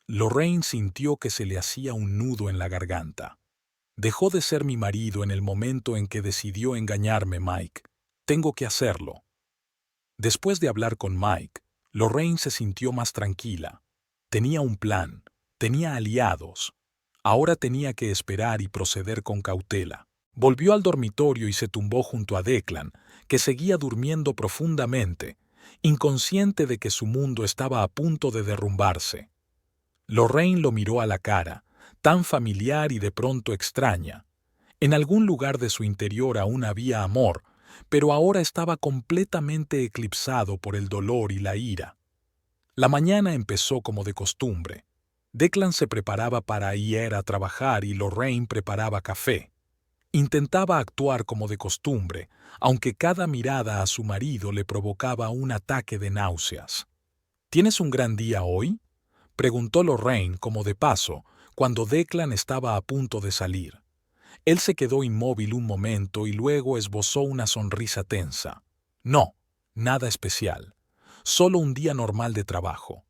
Lorraine sintió que se le hacía un nudo en la garganta. Dejó de ser mi marido en el momento en que decidió engañarme, Mike. Tengo que hacerlo. Después de hablar con Mike, Lorraine se sintió más tranquila. Tenía un plan, tenía aliados. Ahora tenía que esperar y proceder con cautela. Volvió al dormitorio y se tumbó junto a Declan, que seguía durmiendo profundamente, inconsciente de que su mundo estaba a punto de derrumbarse. Lorraine lo miró a la cara, tan familiar y de pronto extraña. En algún lugar de su interior aún había amor, pero ahora estaba completamente eclipsado por el dolor y la ira. La mañana empezó como de costumbre. Declan se preparaba para ir a trabajar y Lorraine preparaba café. Intentaba actuar como de costumbre, aunque cada mirada a su marido le provocaba un ataque de náuseas. «¿Tienes un gran día hoy?», preguntó Lorraine como de paso, cuando Declan estaba a punto de salir. Él se quedó inmóvil un momento y luego esbozó una sonrisa tensa. «No, nada especial. Solo un día normal de trabajo».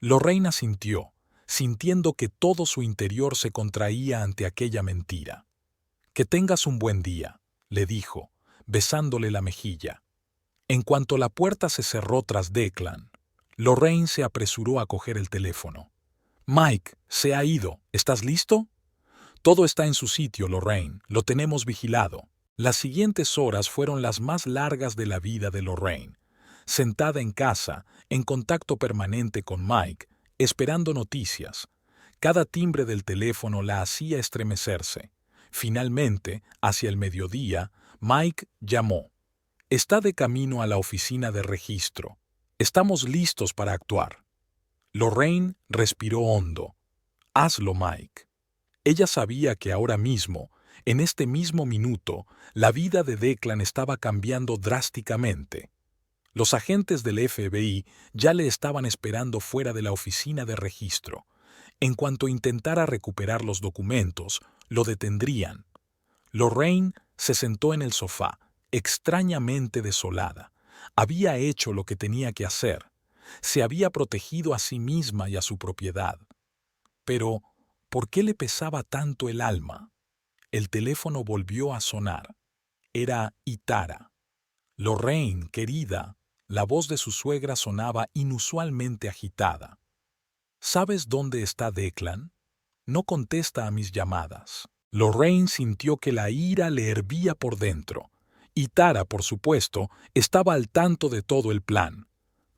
Lorraine asintió, sintiendo que todo su interior se contraía ante aquella mentira. «Que tengas un buen día», le dijo, besándole la mejilla. En cuanto la puerta se cerró tras Declan, Lorraine se apresuró a coger el teléfono. «Mike, se ha ido. ¿Estás listo?» «Todo está en su sitio, Lorraine. Lo tenemos vigilado». Las siguientes horas fueron las más largas de la vida de Lorraine. Sentada en casa, en contacto permanente con Mike, esperando noticias. Cada timbre del teléfono la hacía estremecerse. Finalmente, hacia el mediodía, Mike llamó. «Está de camino a la oficina de registro. Estamos listos para actuar». Lorraine respiró hondo. «Hazlo, Mike». Ella sabía que ahora mismo, en este mismo minuto, la vida de Declan estaba cambiando drásticamente. Los agentes del FBI ya le estaban esperando fuera de la oficina de registro. En cuanto intentara recuperar los documentos, lo detendrían. Lorraine se sentó en el sofá, extrañamente desolada. Había hecho lo que tenía que hacer. Se había protegido a sí misma y a su propiedad. Pero, ¿por qué le pesaba tanto el alma? El teléfono volvió a sonar. Era Itara. «Lorraine, querida», la voz de su suegra sonaba inusualmente agitada. «¿Sabes dónde está Declan? No contesta a mis llamadas». Lorraine sintió que la ira le hervía por dentro. Itara, por supuesto, estaba al tanto de todo el plan.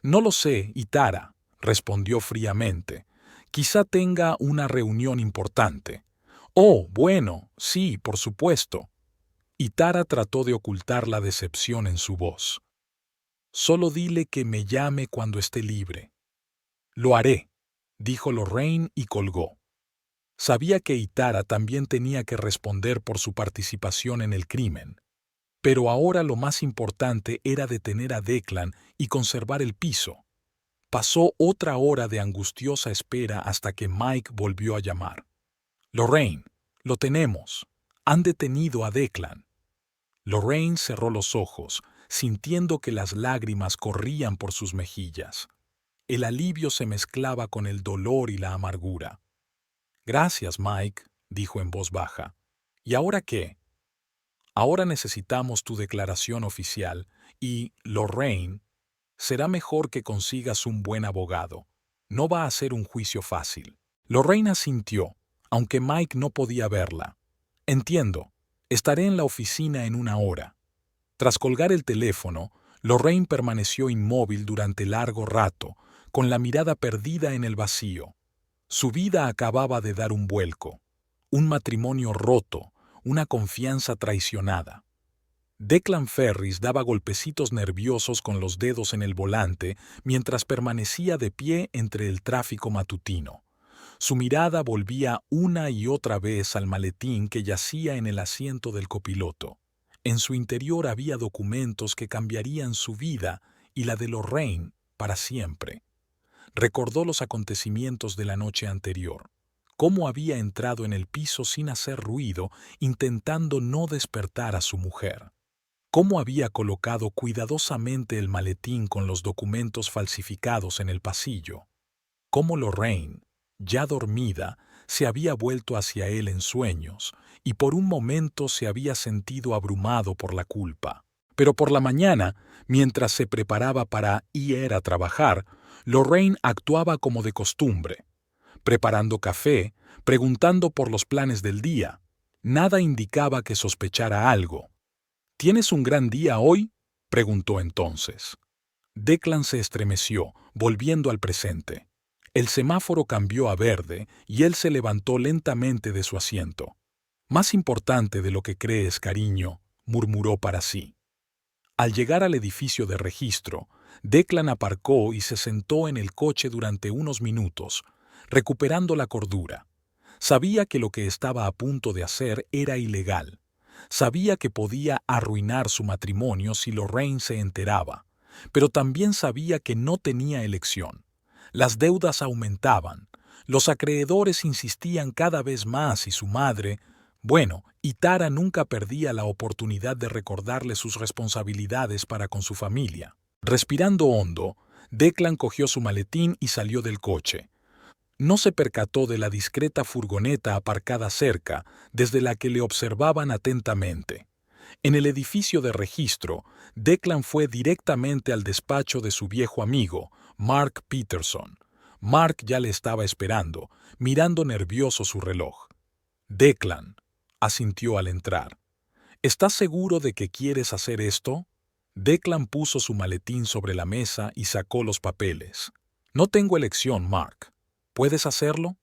«No lo sé, Itara», respondió fríamente. «Quizá tenga una reunión importante». «Oh, bueno, sí, por supuesto». Itara trató de ocultar la decepción en su voz. «Solo dile que me llame cuando esté libre». «Lo haré», dijo Lorraine y colgó. Sabía que Itara también tenía que responder por su participación en el crimen. Pero ahora lo más importante era detener a Declan y conservar el piso. Pasó otra hora de angustiosa espera hasta que Mike volvió a llamar. «Lorraine, lo tenemos. Han detenido a Declan». Lorraine cerró los ojos, sintiendo que las lágrimas corrían por sus mejillas. El alivio se mezclaba con el dolor y la amargura. «Gracias, Mike», dijo en voz baja. «¿Y ahora qué?» «Ahora necesitamos tu declaración oficial y, Lorraine, será mejor que consigas un buen abogado. No va a ser un juicio fácil». Lorraine asintió, aunque Mike no podía verla. «Entiendo. Estaré en la oficina en una hora». Tras colgar el teléfono, Lorraine permaneció inmóvil durante largo rato, con la mirada perdida en el vacío. Su vida acababa de dar un vuelco. Un matrimonio roto, una confianza traicionada. Declan Ferris daba golpecitos nerviosos con los dedos en el volante mientras permanecía de pie entre el tráfico matutino. Su mirada volvía una y otra vez al maletín que yacía en el asiento del copiloto. En su interior había documentos que cambiarían su vida y la de Lorraine para siempre. Recordó los acontecimientos de la noche anterior, cómo había entrado en el piso sin hacer ruido, intentando no despertar a su mujer. Cómo había colocado cuidadosamente el maletín con los documentos falsificados en el pasillo. Cómo Lorraine, ya dormida, se había vuelto hacia él en sueños y por un momento se había sentido abrumado por la culpa. Pero por la mañana, mientras se preparaba para ir a trabajar, Lorraine actuaba como de costumbre, preparando café, preguntando por los planes del día. Nada indicaba que sospechara algo. «¿Tienes un gran día hoy?», preguntó entonces. Declan se estremeció, volviendo al presente. El semáforo cambió a verde y él se levantó lentamente de su asiento. «Más importante de lo que crees, cariño», murmuró para sí. Al llegar al edificio de registro, Declan aparcó y se sentó en el coche durante unos minutos, recuperando la cordura. Sabía que lo que estaba a punto de hacer era ilegal. Sabía que podía arruinar su matrimonio si Lorraine se enteraba, pero también sabía que no tenía elección. Las deudas aumentaban, los acreedores insistían cada vez más y su madre, Itara nunca perdía la oportunidad de recordarle sus responsabilidades para con su familia. Respirando hondo, Declan cogió su maletín y salió del coche. No se percató de la discreta furgoneta aparcada cerca, desde la que le observaban atentamente. En el edificio de registro, Declan fue directamente al despacho de su viejo amigo, Mark Peterson. Mark ya le estaba esperando, mirando nervioso su reloj. Declan, asintió al entrar. ¿Estás seguro de que quieres hacer esto? Declan puso su maletín sobre la mesa y sacó los papeles. No tengo elección, Mark. ¿Puedes hacerlo?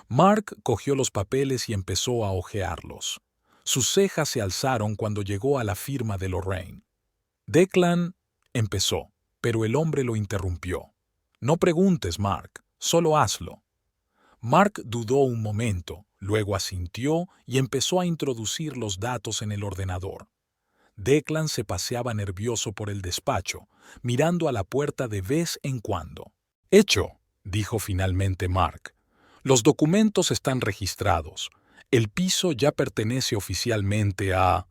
Mark cogió los papeles y empezó a hojearlos. Sus cejas se alzaron cuando llegó a la firma de Lorraine. Declan empezó, pero el hombre lo interrumpió. No preguntes, Mark, solo hazlo. Mark dudó un momento, luego asintió y empezó a introducir los datos en el ordenador. Declan se paseaba nervioso por el despacho, mirando a la puerta de vez en cuando. «Hecho», dijo finalmente Mark. «Los documentos están registrados. El piso ya pertenece oficialmente a...»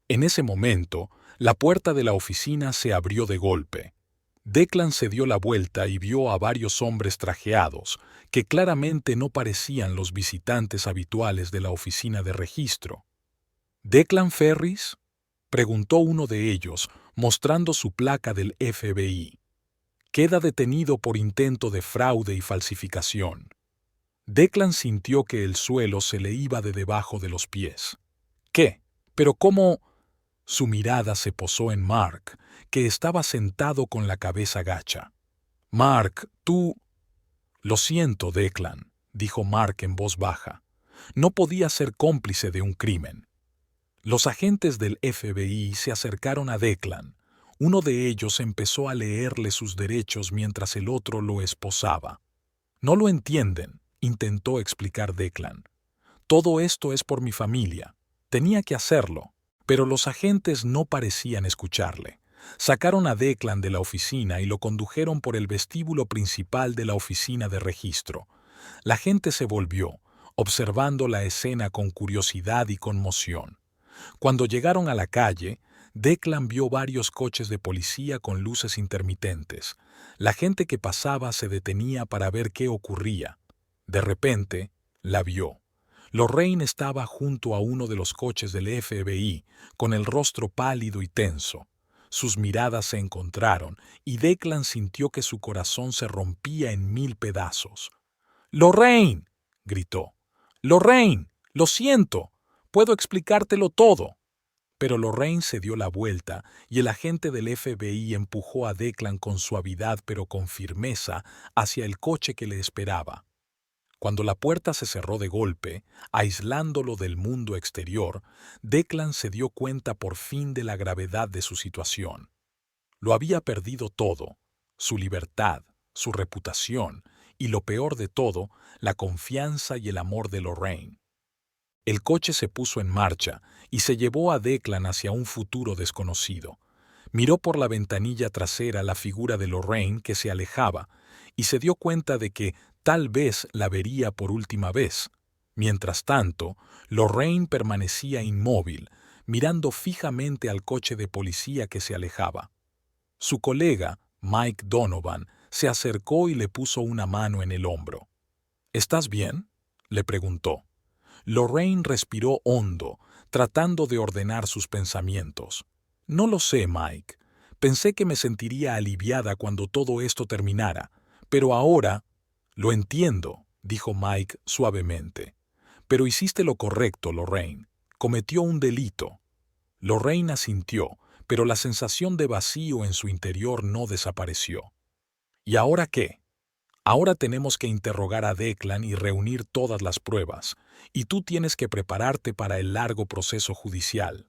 En ese momento, la puerta de la oficina se abrió de golpe. Declan se dio la vuelta y vio a varios hombres trajeados, que claramente no parecían los visitantes habituales de la oficina de registro. «¿Declan Ferris?», preguntó uno de ellos, mostrando su placa del FBI. «Queda detenido por intento de fraude y falsificación». Declan sintió que el suelo se le iba de debajo de los pies. «¿Qué? ¿Pero cómo...?» Su mirada se posó en Mark, que estaba sentado con la cabeza gacha. «Mark, tú...» «Lo siento, Declan», dijo Mark en voz baja. «No podía ser cómplice de un crimen». Los agentes del FBI se acercaron a Declan. Uno de ellos empezó a leerle sus derechos mientras el otro lo esposaba. «No lo entienden», intentó explicar Declan. «Todo esto es por mi familia. Tenía que hacerlo». Pero los agentes no parecían escucharle. Sacaron a Declan de la oficina y lo condujeron por el vestíbulo principal de la oficina de registro. La gente se volvió, observando la escena con curiosidad y conmoción. Cuando llegaron a la calle, Declan vio varios coches de policía con luces intermitentes. La gente que pasaba se detenía para ver qué ocurría. De repente, la vio. Lorraine estaba junto a uno de los coches del FBI, con el rostro pálido y tenso. Sus miradas se encontraron y Declan sintió que su corazón se rompía en 1000 pedazos. «¡Lorraine!», gritó. «¡Lorraine! Lo siento. Puedo explicártelo todo». Pero Lorraine se dio la vuelta y el agente del FBI empujó a Declan con suavidad pero con firmeza hacia el coche que le esperaba. Cuando la puerta se cerró de golpe, aislándolo del mundo exterior, Declan se dio cuenta por fin de la gravedad de su situación. Lo había perdido todo: su libertad, su reputación y, lo peor de todo, la confianza y el amor de Lorraine. El coche se puso en marcha y se llevó a Declan hacia un futuro desconocido. Miró por la ventanilla trasera la figura de Lorraine que se alejaba y se dio cuenta de que tal vez la vería por última vez. Mientras tanto, Lorraine permanecía inmóvil, mirando fijamente al coche de policía que se alejaba. Su colega, Mike Donovan, se acercó y le puso una mano en el hombro. «¿Estás bien?», le preguntó. Lorraine respiró hondo, tratando de ordenar sus pensamientos. «No lo sé, Mike. Pensé que me sentiría aliviada cuando todo esto terminara, pero ahora...» «Lo entiendo», dijo Mike suavemente. «Pero hiciste lo correcto, Lorraine. Cometió un delito». Lorraine asintió, pero la sensación de vacío en su interior no desapareció. «¿Y ahora qué?». «Ahora tenemos que interrogar a Declan y reunir todas las pruebas, y tú tienes que prepararte para el largo proceso judicial».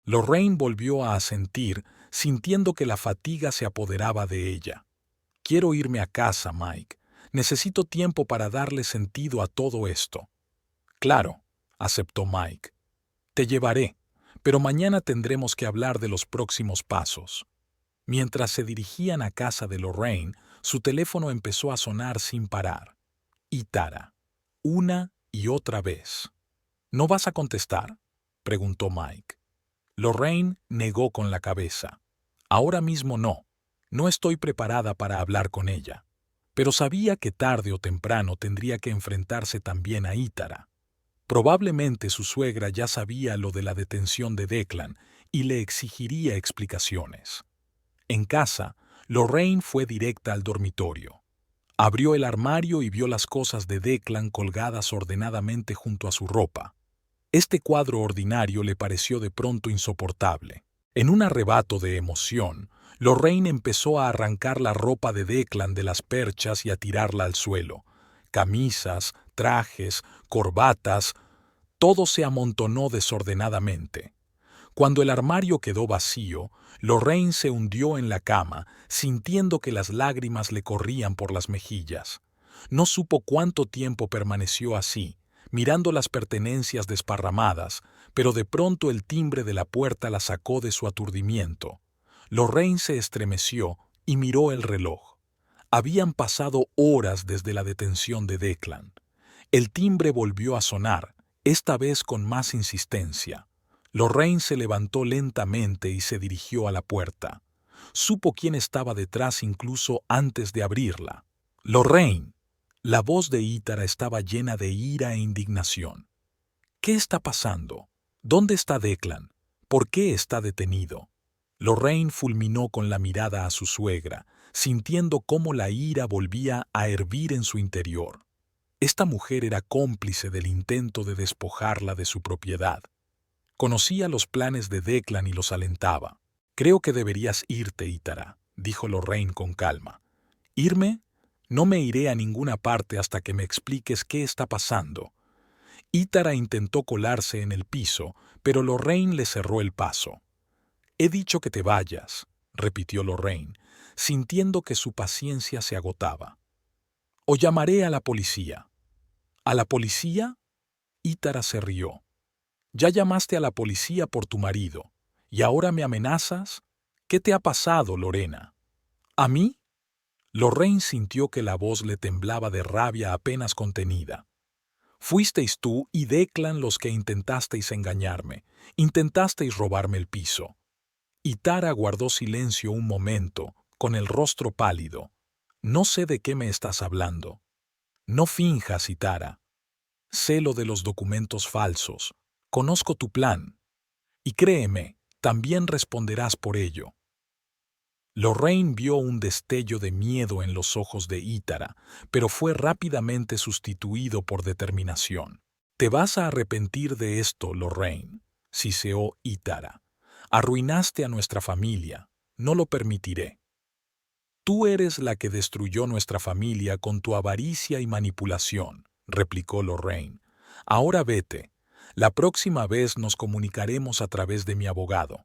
Lorraine volvió a asentir, sintiendo que la fatiga se apoderaba de ella. «Quiero irme a casa, Mike. Necesito tiempo para darle sentido a todo esto». «Claro», aceptó Mike. «Te llevaré, pero mañana tendremos que hablar de los próximos pasos». Mientras se dirigían a casa de Lorraine, su teléfono empezó a sonar sin parar. Y Tara, una y otra vez. «¿No vas a contestar?», preguntó Mike. Lorraine negó con la cabeza. «Ahora mismo no. No estoy preparada para hablar con ella. Pero sabía que tarde o temprano tendría que enfrentarse también a Ítara. Probablemente su suegra ya sabía lo de la detención de Declan y le exigiría explicaciones. En casa, Lorraine fue directa al dormitorio. Abrió el armario y vio las cosas de Declan colgadas ordenadamente junto a su ropa. Este cuadro ordinario le pareció de pronto insoportable. En un arrebato de emoción, Lorraine empezó a arrancar la ropa de Declan de las perchas y a tirarla al suelo. Camisas, trajes, corbatas, todo se amontonó desordenadamente. Cuando el armario quedó vacío, Lorraine se hundió en la cama, sintiendo que las lágrimas le corrían por las mejillas. No supo cuánto tiempo permaneció así, mirando las pertenencias desparramadas, pero de pronto el timbre de la puerta la sacó de su aturdimiento. Lorraine se estremeció y miró el reloj. Habían pasado horas desde la detención de Declan. El timbre volvió a sonar, esta vez con más insistencia. Lorraine se levantó lentamente y se dirigió a la puerta. Supo quién estaba detrás incluso antes de abrirla. «Lorraine». La voz de Ítara estaba llena de ira e indignación. «¿Qué está pasando? ¿Dónde está Declan? ¿Por qué está detenido?» Lorraine fulminó con la mirada a su suegra, sintiendo cómo la ira volvía a hervir en su interior. Esta mujer era cómplice del intento de despojarla de su propiedad. Conocía los planes de Declan y los alentaba. «Creo que deberías irte, Ítara», dijo Lorraine con calma. «¿Irme? No me iré a ninguna parte hasta que me expliques qué está pasando». Ítara intentó colarse en el piso, pero Lorraine le cerró el paso. «He dicho que te vayas», repitió Lorraine, sintiendo que su paciencia se agotaba. «O llamaré a la policía». «¿A la policía?» Ítara se rió. «Ya llamaste a la policía por tu marido, ¿y ahora me amenazas? ¿Qué te ha pasado, Lorena?» «¿A mí?» Lorraine sintió que la voz le temblaba de rabia apenas contenida. «Fuisteis tú y Declan los que intentasteis engañarme, intentasteis robarme el piso». Ítara guardó silencio un momento, con el rostro pálido. «No sé de qué me estás hablando». «No finjas, Ítara. Sé lo de los documentos falsos. Conozco tu plan. Y créeme, también responderás por ello». Lorraine vio un destello de miedo en los ojos de Ítara, pero fue rápidamente sustituido por determinación. «Te vas a arrepentir de esto, Lorraine», siseó Ítara. «Arruinaste a nuestra familia. No lo permitiré». «Tú eres la que destruyó nuestra familia con tu avaricia y manipulación», replicó Lorraine. «Ahora vete. La próxima vez nos comunicaremos a través de mi abogado».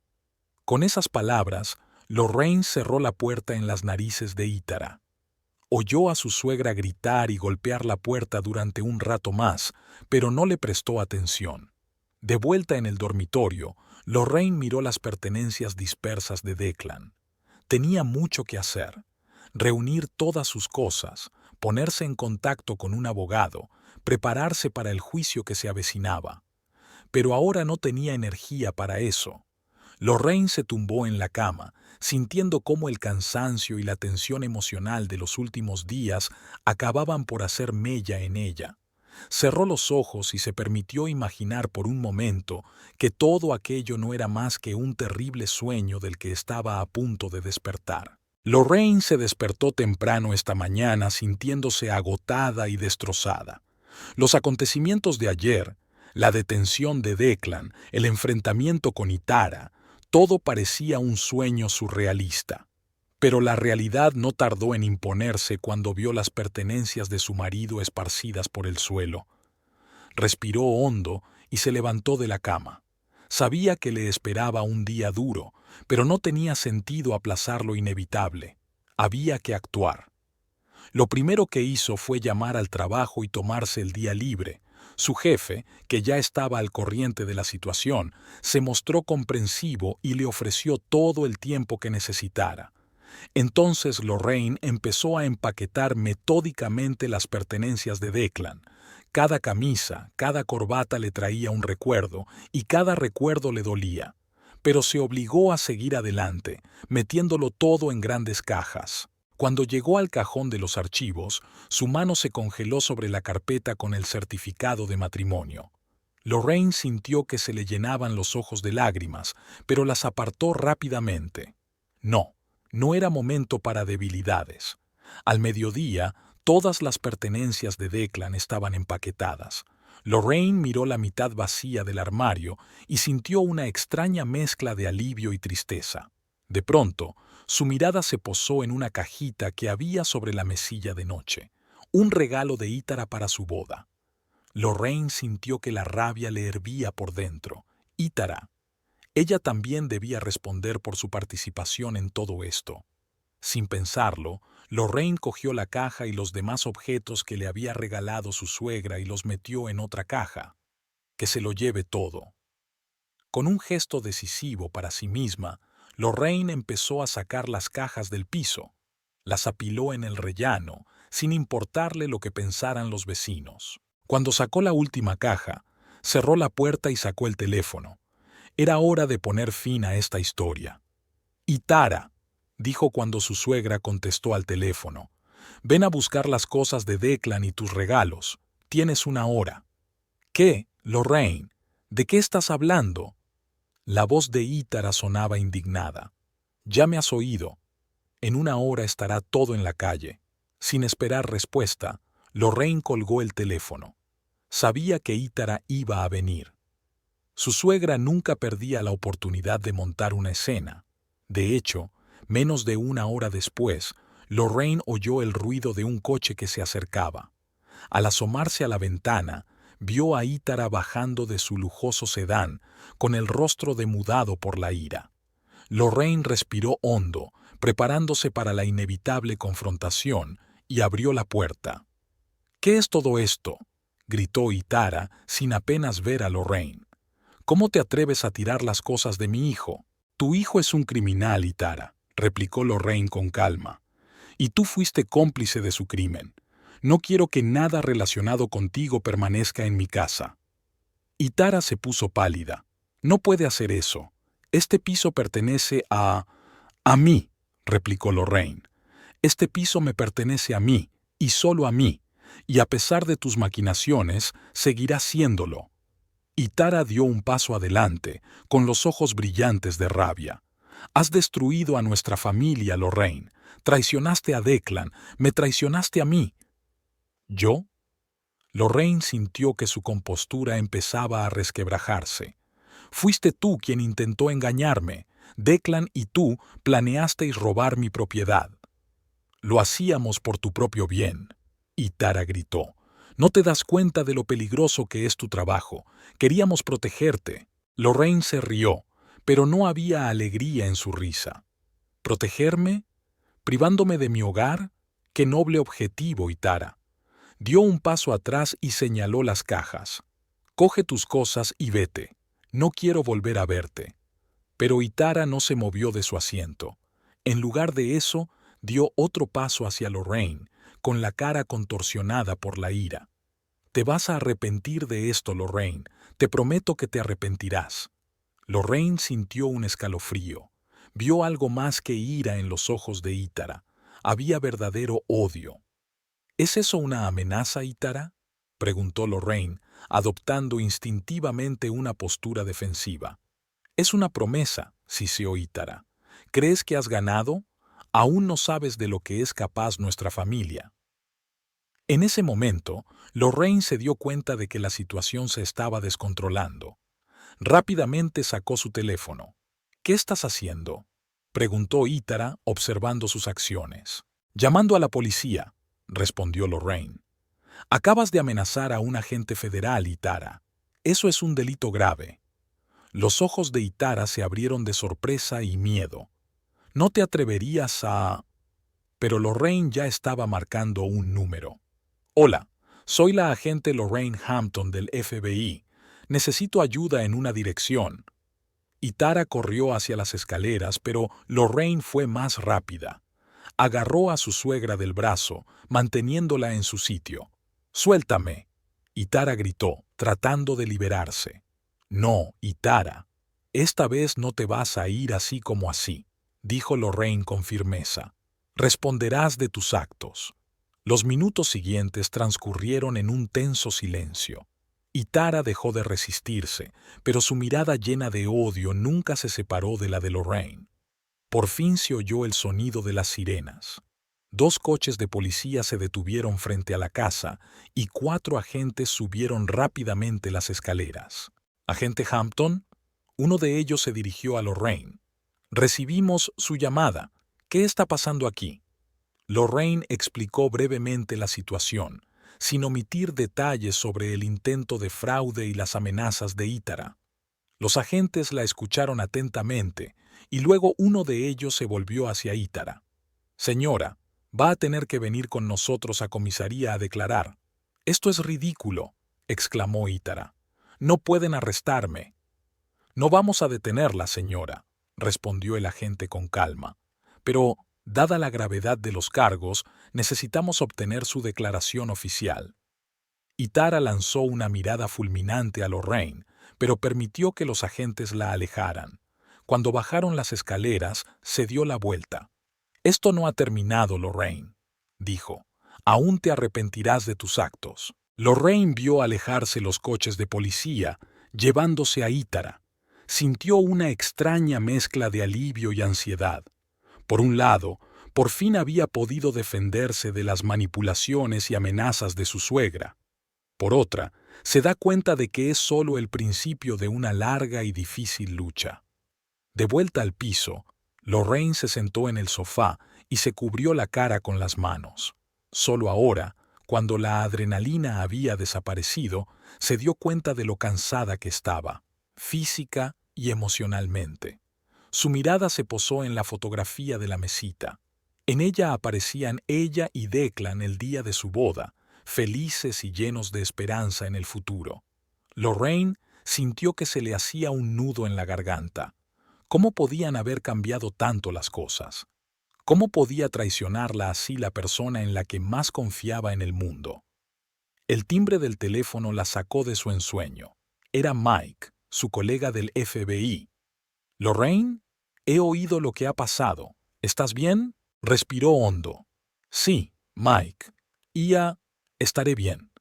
Con esas palabras, Lorraine cerró la puerta en las narices de Ítara. Oyó a su suegra gritar y golpear la puerta durante un rato más, pero no le prestó atención. De vuelta en el dormitorio, Lorraine miró las pertenencias dispersas de Declan. Tenía mucho que hacer. Reunir todas sus cosas, ponerse en contacto con un abogado, prepararse para el juicio que se avecinaba. Pero ahora no tenía energía para eso. Lorraine se tumbó en la cama, sintiendo cómo el cansancio y la tensión emocional de los últimos días acababan por hacer mella en ella. Cerró los ojos y se permitió imaginar por un momento que todo aquello no era más que un terrible sueño del que estaba a punto de despertar. Lorraine se despertó temprano esta mañana sintiéndose agotada y destrozada. Los acontecimientos de ayer, la detención de Declan, el enfrentamiento con Ítara, todo parecía un sueño surrealista. Pero la realidad no tardó en imponerse cuando vio las pertenencias de su marido esparcidas por el suelo. Respiró hondo y se levantó de la cama. Sabía que le esperaba un día duro, pero no tenía sentido aplazar lo inevitable. Había que actuar. Lo primero que hizo fue llamar al trabajo y tomarse el día libre. Su jefe, que ya estaba al corriente de la situación, se mostró comprensivo y le ofreció todo el tiempo que necesitara. Entonces Lorraine empezó a empaquetar metódicamente las pertenencias de Declan. Cada camisa, cada corbata le traía un recuerdo, y cada recuerdo le dolía. pero se obligó a seguir adelante, metiéndolo todo en grandes cajas. Cuando llegó al cajón de los archivos, su mano se congeló sobre la carpeta con el certificado de matrimonio. Lorraine sintió que se le llenaban los ojos de lágrimas, pero las apartó rápidamente. No, no era momento para debilidades. Al mediodía, todas las pertenencias de Declan estaban empaquetadas. Lorraine miró la mitad vacía del armario y sintió una extraña mezcla de alivio y tristeza. De pronto, su mirada se posó en una cajita que había sobre la mesilla de noche, un regalo de Ítara para su boda. Lorraine sintió que la rabia le hervía por dentro. Ítara. Ella también debía responder por su participación en todo esto. Sin pensarlo, Lorraine cogió la caja y los demás objetos que le había regalado su suegra y los metió en otra caja. Que se lo lleve todo. Con un gesto decisivo para sí misma, Lorraine empezó a sacar las cajas del piso. Las apiló en el rellano, sin importarle lo que pensaran los vecinos. Cuando sacó la última caja, cerró la puerta y sacó el teléfono. Era hora de poner fin a esta historia. «Ítara», dijo cuando su suegra contestó al teléfono, «ven a buscar las cosas de Declan y tus regalos. Tienes una hora». «¿Qué, Lorraine? ¿De qué estás hablando?» La voz de Ítara sonaba indignada. «Ya me has oído. En una hora estará todo en la calle». Sin esperar respuesta, Lorraine colgó el teléfono. Sabía que Ítara iba a venir. Su suegra nunca perdía la oportunidad de montar una escena. De hecho, menos de una hora después, Lorraine oyó el ruido de un coche que se acercaba. Al asomarse a la ventana, vio a Ítara bajando de su lujoso sedán, con el rostro demudado por la ira. Lorraine respiró hondo, preparándose para la inevitable confrontación, y abrió la puerta. «¿Qué es todo esto?», gritó Ítara, sin apenas ver a Lorraine. «¿Cómo te atreves a tirar las cosas de mi hijo?» «Tu hijo es un criminal, Ítara», replicó Lorraine con calma. «Y tú fuiste cómplice de su crimen. No quiero que nada relacionado contigo permanezca en mi casa». Ítara se puso pálida. «No puede hacer eso. Este piso pertenece a mí», replicó Lorraine. «Este piso me pertenece a mí, y solo a mí, y a pesar de tus maquinaciones, seguirá siéndolo». Ítara dio un paso adelante, con los ojos brillantes de rabia. «Has destruido a nuestra familia, Lorraine. Traicionaste a Declan, me traicionaste a mí». «¿Yo?». Lorraine sintió que su compostura empezaba a resquebrajarse. «Fuiste tú quien intentó engañarme. Declan y tú planeasteis robar mi propiedad». «Lo hacíamos por tu propio bien», Ítara gritó. «No te das cuenta de lo peligroso que es tu trabajo. Queríamos protegerte». Lorraine se rió, pero no había alegría en su risa. «¿Protegerme? ¿Privándome de mi hogar? ¡Qué noble objetivo, Ítara!». Dio un paso atrás y señaló las cajas. «Coge tus cosas y vete. No quiero volver a verte». Pero Ítara no se movió de su asiento. En lugar de eso, dio otro paso hacia Lorraine, con la cara contorsionada por la ira. «Te vas a arrepentir de esto, Lorraine. Te prometo que te arrepentirás». Lorraine sintió un escalofrío. Vio algo más que ira en los ojos de Ítara. Había verdadero odio. «¿Es eso una amenaza, Ítara?», preguntó Lorraine, adoptando instintivamente una postura defensiva. «Es una promesa», siseó Ítara. «¿Crees que has ganado? Aún no sabes de lo que es capaz nuestra familia». En ese momento, Lorraine se dio cuenta de que la situación se estaba descontrolando. Rápidamente sacó su teléfono. «¿Qué estás haciendo?», preguntó Ítara, observando sus acciones. «Llamando a la policía», respondió Lorraine. «Acabas de amenazar a un agente federal, Ítara. Eso es un delito grave». Los ojos de Ítara se abrieron de sorpresa y miedo. «No te atreverías a...». Pero Lorraine ya estaba marcando un número. «Hola, soy la agente Lorraine Hampton del FBI. Necesito ayuda en una dirección». Ítara corrió hacia las escaleras, pero Lorraine fue más rápida. Agarró a su suegra del brazo, manteniéndola en su sitio. «Suéltame», Ítara gritó, tratando de liberarse. «No, Ítara». Esta vez no te vas a ir así como así, dijo Lorraine con firmeza. Responderás de tus actos. Los minutos siguientes transcurrieron en un tenso silencio. Y Tara dejó de resistirse, pero su mirada llena de odio nunca se separó de la de Lorraine. Por fin se oyó el sonido de las sirenas. 2 coches de policía se detuvieron frente a la casa y 4 agentes subieron rápidamente las escaleras. «Agente Hampton», uno de ellos se dirigió a Lorraine. «Recibimos su llamada. ¿Qué está pasando aquí?» Lorraine explicó brevemente la situación, sin omitir detalles sobre el intento de fraude y las amenazas de Ítara. Los agentes la escucharon atentamente y luego uno de ellos se volvió hacia Ítara. «Señora, va a tener que venir con nosotros a comisaría a declarar». «Esto es ridículo», exclamó Ítara. «No pueden arrestarme». «No vamos a detenerla, señora», respondió el agente con calma. «Pero, dada la gravedad de los cargos, necesitamos obtener su declaración oficial». Ítara lanzó una mirada fulminante a Lorraine, pero permitió que los agentes la alejaran. Cuando bajaron las escaleras, se dio la vuelta. «Esto no ha terminado, Lorraine», dijo. «Aún te arrepentirás de tus actos». Lorraine vio alejarse los coches de policía, llevándose a Ítara. Sintió una extraña mezcla de alivio y ansiedad. Por un lado, por fin había podido defenderse de las manipulaciones y amenazas de su suegra. Por otra, se da cuenta de que es solo el principio de una larga y difícil lucha. De vuelta al piso, Lorraine se sentó en el sofá y se cubrió la cara con las manos. Solo ahora, cuando la adrenalina había desaparecido, se dio cuenta de lo cansada que estaba, física y emocionalmente. Su mirada se posó en la fotografía de la mesita. En ella aparecían ella y Declan el día de su boda, felices y llenos de esperanza en el futuro. Lorraine sintió que se le hacía un nudo en la garganta. ¿Cómo podían haber cambiado tanto las cosas? ¿Cómo podía traicionarla así la persona en la que más confiaba en el mundo? El timbre del teléfono la sacó de su ensueño. Era Mike, su colega del FBI. «Lorraine, he oído lo que ha pasado. ¿Estás bien?» Respiró hondo. «Sí, Mike. Estaré bien.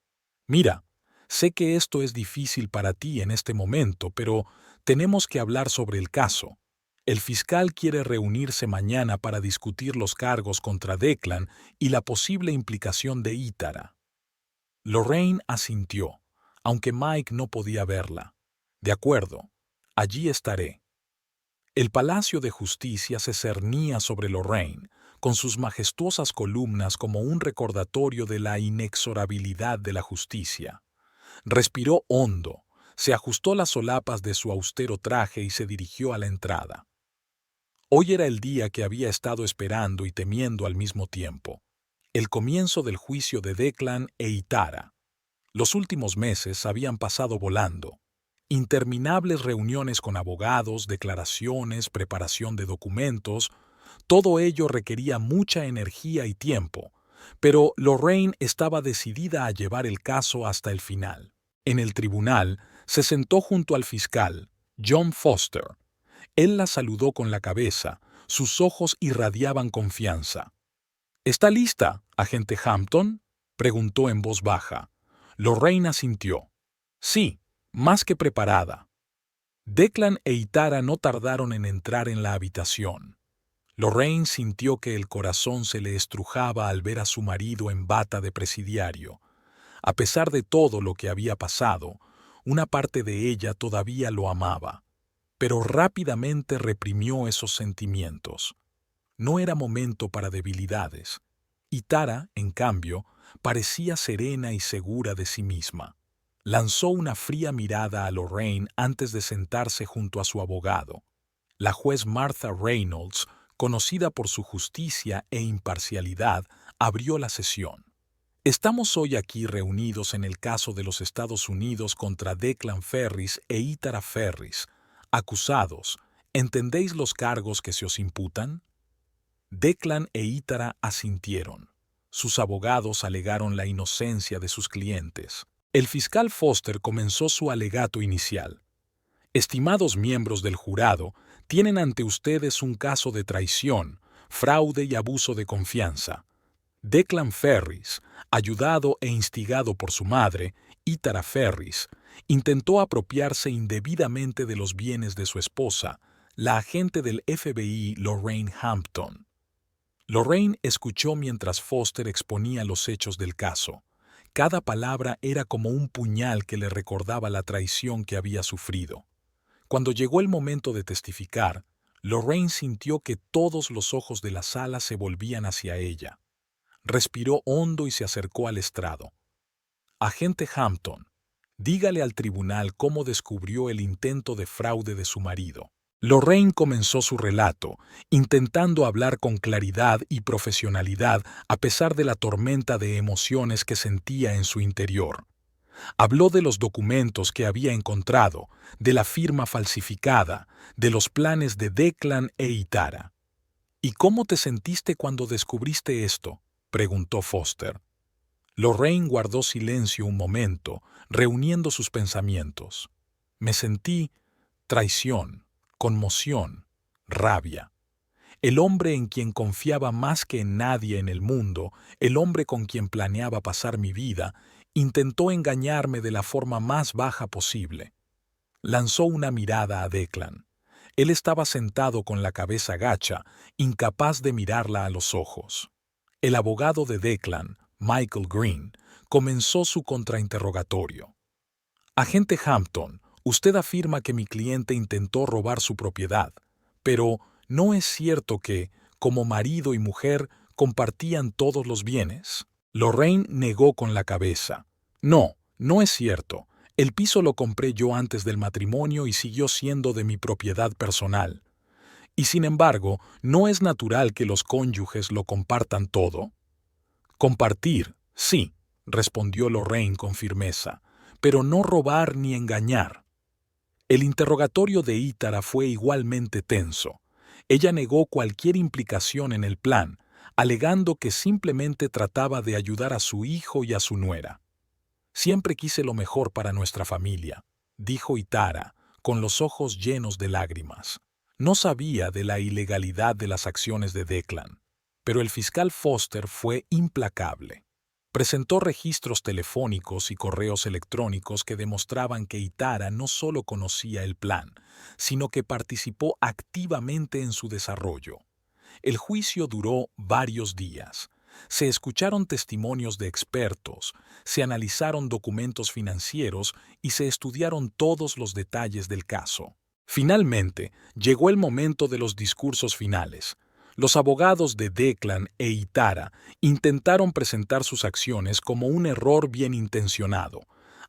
Mira, sé que esto es difícil para ti en este momento, pero tenemos que hablar sobre el caso. El fiscal quiere reunirse mañana para discutir los cargos contra Declan y la posible implicación de Ítara». Lorraine asintió, aunque Mike no podía verla. «De acuerdo, allí estaré». El Palacio de Justicia se cernía sobre Lorraine, con sus majestuosas columnas como un recordatorio de la inexorabilidad de la justicia. Respiró hondo, se ajustó las solapas de su austero traje y se dirigió a la entrada. Hoy era el día que había estado esperando y temiendo al mismo tiempo. El comienzo del juicio de Declan e Ítara. Los últimos meses habían pasado volando. Interminables reuniones con abogados, declaraciones, preparación de documentos. Todo ello requería mucha energía y tiempo, pero Lorraine estaba decidida a llevar el caso hasta el final. En el tribunal se sentó junto al fiscal, John Foster. Él la saludó con la cabeza, sus ojos irradiaban confianza. «¿Está lista, agente Hampton?», preguntó en voz baja. Lorraine asintió. «Sí, más que preparada». Declan e Ítara no tardaron en entrar en la habitación. Lorraine sintió que el corazón se le estrujaba al ver a su marido en bata de presidiario. A pesar de todo lo que había pasado, una parte de ella todavía lo amaba, pero rápidamente reprimió esos sentimientos. No era momento para debilidades. Ítara, en cambio, parecía serena y segura de sí misma. Lanzó una fría mirada a Lorraine antes de sentarse junto a su abogado. La juez Martha Reynolds, conocida por su justicia e imparcialidad, abrió la sesión. «Estamos hoy aquí reunidos en el caso de los Estados Unidos contra Declan Ferris e Ítara Ferris, acusados. ¿Entendéis los cargos que se os imputan?» Declan e Ítara asintieron. Sus abogados alegaron la inocencia de sus clientes. El fiscal Foster comenzó su alegato inicial. Estimados miembros del jurado, tienen ante ustedes un caso de traición, fraude y abuso de confianza. Declan Ferris, ayudado e instigado por su madre, Ítara Ferris, intentó apropiarse indebidamente de los bienes de su esposa, la agente del FBI Lorraine Hampton. Lorraine escuchó mientras Foster exponía los hechos del caso. Cada palabra era como un puñal que le recordaba la traición que había sufrido. Cuando llegó el momento de testificar, Lorraine sintió que todos los ojos de la sala se volvían hacia ella. Respiró hondo y se acercó al estrado. Agente Hampton, dígale al tribunal cómo descubrió el intento de fraude de su marido. Lorraine comenzó su relato, intentando hablar con claridad y profesionalidad a pesar de la tormenta de emociones que sentía en su interior. Habló de los documentos que había encontrado, de la firma falsificada, de los planes de Declan e Ítara. ¿Y cómo te sentiste cuando descubriste esto?, preguntó Foster. Lorraine guardó silencio un momento, reuniendo sus pensamientos. Me sentí traición, conmoción, rabia. El hombre en quien confiaba más que en nadie en el mundo, el hombre con quien planeaba pasar mi vida, intentó engañarme de la forma más baja posible. Lanzó una mirada a Declan. Él estaba sentado con la cabeza gacha, incapaz de mirarla a los ojos. El abogado de Declan, Michael Green, comenzó su contrainterrogatorio. Agente Hampton, usted afirma que mi cliente intentó robar su propiedad, pero ¿no es cierto que, como marido y mujer, compartían todos los bienes? Lorraine negó con la cabeza. No, no es cierto. El piso lo compré yo antes del matrimonio y siguió siendo de mi propiedad personal. Y sin embargo, ¿no es natural que los cónyuges lo compartan todo? Compartir, sí, respondió Lorraine con firmeza, pero no robar ni engañar. El interrogatorio de Ítara fue igualmente tenso. Ella negó cualquier implicación en el plan, alegando que simplemente trataba de ayudar a su hijo y a su nuera. Siempre quise lo mejor para nuestra familia, dijo Ítara, con los ojos llenos de lágrimas. No sabía de la ilegalidad de las acciones de Declan, pero el fiscal Foster fue implacable. Presentó registros telefónicos y correos electrónicos que demostraban que Ítara no solo conocía el plan, sino que participó activamente en su desarrollo. El juicio duró varios días. Se escucharon testimonios de expertos, se analizaron documentos financieros y se estudiaron todos los detalles del caso. Finalmente, llegó el momento de los discursos finales. Los abogados de Declan e Ítara intentaron presentar sus acciones como un error bien intencionado.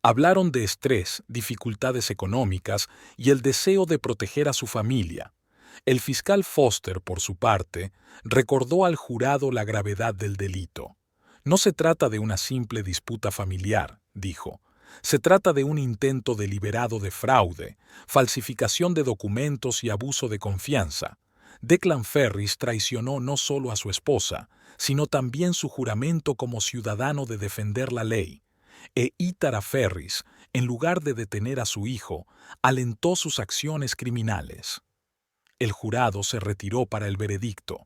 Hablaron de estrés, dificultades económicas y el deseo de proteger a su familia. El fiscal Foster, por su parte, recordó al jurado la gravedad del delito. No se trata de una simple disputa familiar, dijo. Se trata de un intento deliberado de fraude, falsificación de documentos y abuso de confianza. Declan Ferris traicionó no solo a su esposa, sino también su juramento como ciudadano de defender la ley. E Ítara Ferris, en lugar de detener a su hijo, alentó sus acciones criminales. El jurado se retiró para el veredicto.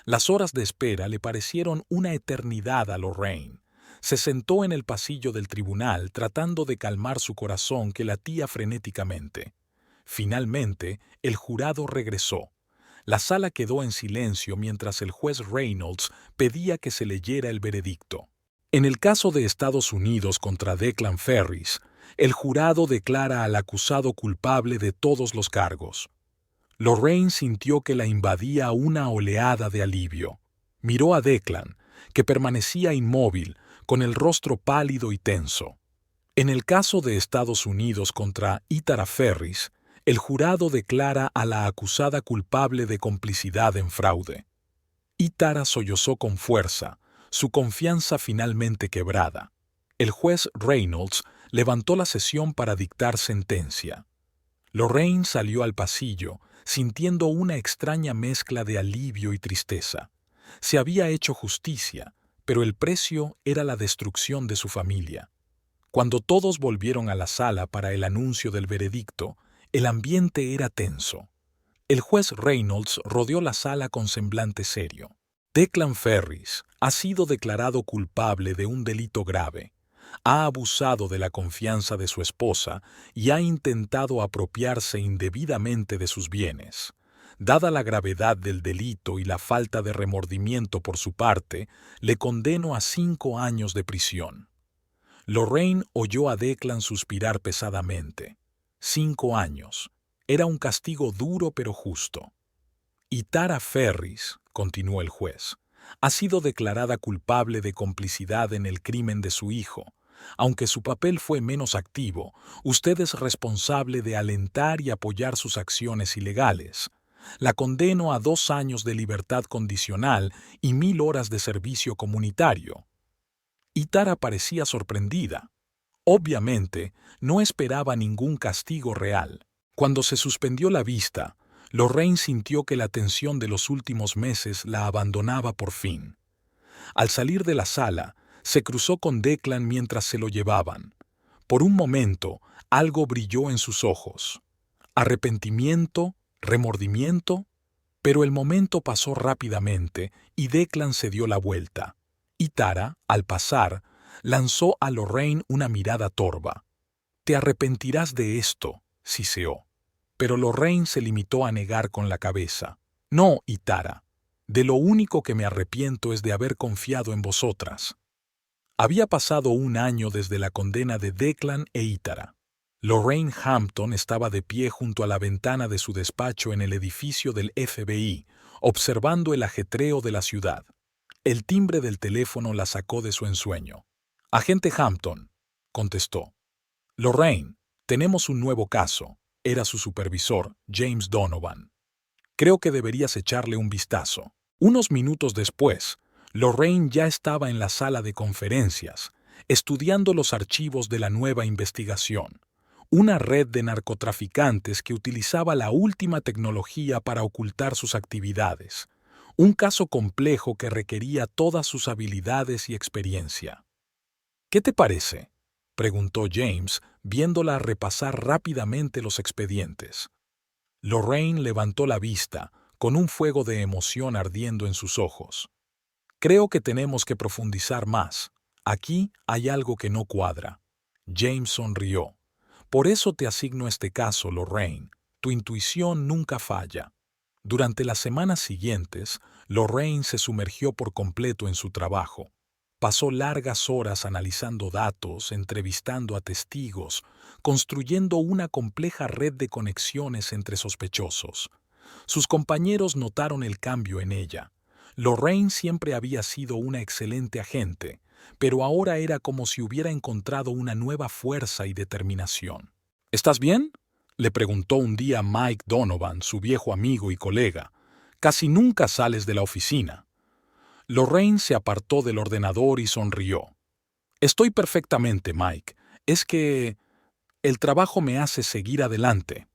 Las horas de espera le parecieron una eternidad a Lorraine. Se sentó en el pasillo del tribunal tratando de calmar su corazón que latía frenéticamente. Finalmente, el jurado regresó. La sala quedó en silencio mientras el juez Reynolds pedía que se leyera el veredicto. En el caso de Estados Unidos contra Declan Ferris, el jurado declara al acusado culpable de todos los cargos. Lorraine sintió que la invadía una oleada de alivio. Miró a Declan, que permanecía inmóvil, con el rostro pálido y tenso. En el caso de Estados Unidos contra Ítara Ferris, el jurado declara a la acusada culpable de complicidad en fraude. Ítara sollozó con fuerza, su confianza finalmente quebrada. El juez Reynolds levantó la sesión para dictar sentencia. Lorraine salió al pasillo, sintiendo una extraña mezcla de alivio y tristeza. Se había hecho justicia, pero el precio era la destrucción de su familia. Cuando todos volvieron a la sala para el anuncio del veredicto, El ambiente era tenso. El juez Reynolds rodeó la sala con semblante serio. Declan Ferris ha sido declarado culpable de un delito grave. Ha abusado de la confianza de su esposa y ha intentado apropiarse indebidamente de sus bienes. Dada la gravedad del delito y la falta de remordimiento por su parte, le condeno a 5 años de prisión. Lorraine oyó a Declan suspirar pesadamente. 5 años. Era un castigo duro pero justo. Y Tara Ferris, continuó el juez, ha sido declarada culpable de complicidad en el crimen de su hijo. Aunque su papel fue menos activo, usted es responsable de alentar y apoyar sus acciones ilegales. La condeno a 2 años de libertad condicional y 1000 horas de servicio comunitario. Y Tara parecía sorprendida. Obviamente, no esperaba ningún castigo real. Cuando se suspendió la vista, Lorraine sintió que la tensión de los últimos meses la abandonaba por fin. Al salir de la sala, se cruzó con Declan mientras se lo llevaban. Por un momento, algo brilló en sus ojos. ¿Arrepentimiento? ¿Remordimiento? Pero el momento pasó rápidamente y Declan se dio la vuelta. Y Tara, al pasar, lanzó a Lorraine una mirada torva. «Te arrepentirás de esto», siseó. Pero Lorraine se limitó a negar con la cabeza. «No, Tara. De lo único que me arrepiento es de haber confiado en vosotras». Había pasado 1 año desde la condena de Declan e Tara. Lorraine Hampton estaba de pie junto a la ventana de su despacho en el edificio del FBI, observando el ajetreo de la ciudad. El timbre del teléfono la sacó de su ensueño. «Agente Hampton», contestó. «Lorraine, tenemos un nuevo caso». Era su supervisor, James Donovan. «Creo que deberías echarle un vistazo». Unos minutos después, Lorraine ya estaba en la sala de conferencias, estudiando los archivos de la nueva investigación. Una red de narcotraficantes que utilizaba la última tecnología para ocultar sus actividades. Un caso complejo que requería todas sus habilidades y experiencia. «¿Qué te parece?», preguntó James, viéndola repasar rápidamente los expedientes. Lorraine levantó la vista, con un fuego de emoción ardiendo en sus ojos. «Creo que tenemos que profundizar más. Aquí hay algo que no cuadra». James sonrió. «Por eso te asigno este caso, Lorraine. Tu intuición nunca falla». Durante las semanas siguientes, Lorraine se sumergió por completo en su trabajo. Pasó largas horas analizando datos, entrevistando a testigos, construyendo una compleja red de conexiones entre sospechosos. Sus compañeros notaron el cambio en ella. Lorraine siempre había sido una excelente agente, pero ahora era como si hubiera encontrado una nueva fuerza y determinación. «¿Estás bien?», le preguntó un día Mike Donovan, su viejo amigo y colega. «Casi nunca sales de la oficina». Lorraine se apartó del ordenador y sonrió. «Estoy perfectamente, Mike. Es que el trabajo me hace seguir adelante».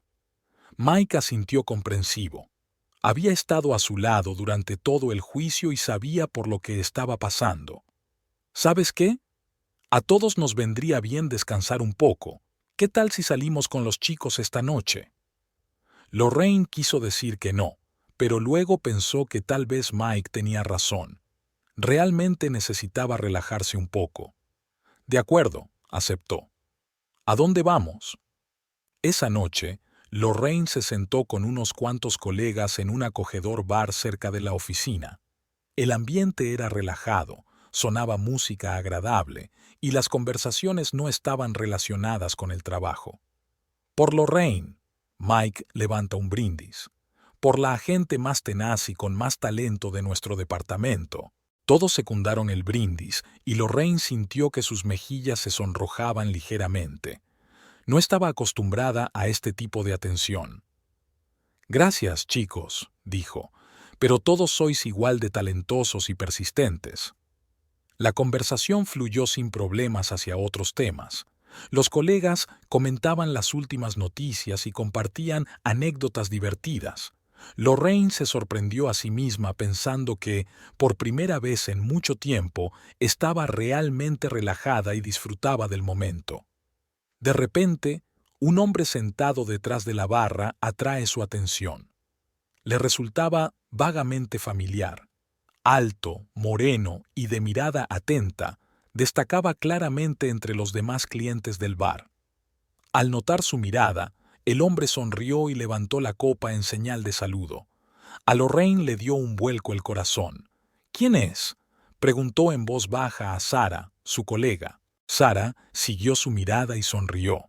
Mike asintió comprensivo. Había estado a su lado durante todo el juicio y sabía por lo que estaba pasando. «¿Sabes qué? A todos nos vendría bien descansar un poco. ¿Qué tal si salimos con los chicos esta noche?» Lorraine quiso decir que no, pero luego pensó que tal vez Mike tenía razón. Realmente necesitaba relajarse un poco. «De acuerdo», aceptó. «¿A dónde vamos?» Esa noche, Lorraine se sentó con unos cuantos colegas en un acogedor bar cerca de la oficina. El ambiente era relajado, sonaba música agradable y las conversaciones no estaban relacionadas con el trabajo. «Por Lorraine», Mike levanta un brindis. «Por la agente más tenaz y con más talento de nuestro departamento». Todos secundaron el brindis y Lorraine sintió que sus mejillas se sonrojaban ligeramente. No estaba acostumbrada a este tipo de atención. «Gracias, chicos», dijo, «pero todos sois igual de talentosos y persistentes». La conversación fluyó sin problemas hacia otros temas. Los colegas comentaban las últimas noticias y compartían anécdotas divertidas. Lorraine se sorprendió a sí misma pensando que, por primera vez en mucho tiempo, estaba realmente relajada y disfrutaba del momento. De repente, Un hombre sentado detrás de la barra atrae su atención. Le resultaba vagamente familiar. Alto, moreno y de mirada atenta, destacaba claramente entre los demás clientes del bar. Al notar su mirada, el hombre sonrió y levantó la copa en señal de saludo. A Lorraine le dio un vuelco el corazón. ¿Quién es?, preguntó en voz baja a Sara, su colega. Sara siguió su mirada y sonrió.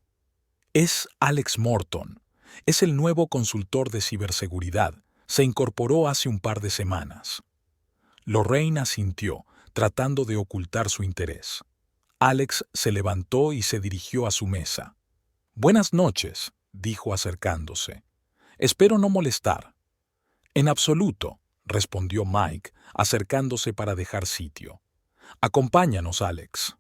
Es Alex Morton. Es el nuevo consultor de ciberseguridad. Se incorporó hace un par de semanas. Lorraine asintió, tratando de ocultar su interés. Alex se levantó y se dirigió a su mesa. «Buenas noches», dijo acercándose. «Espero no molestar». «En absoluto», respondió Mike, acercándose para dejar sitio. «Acompáñanos, Alex».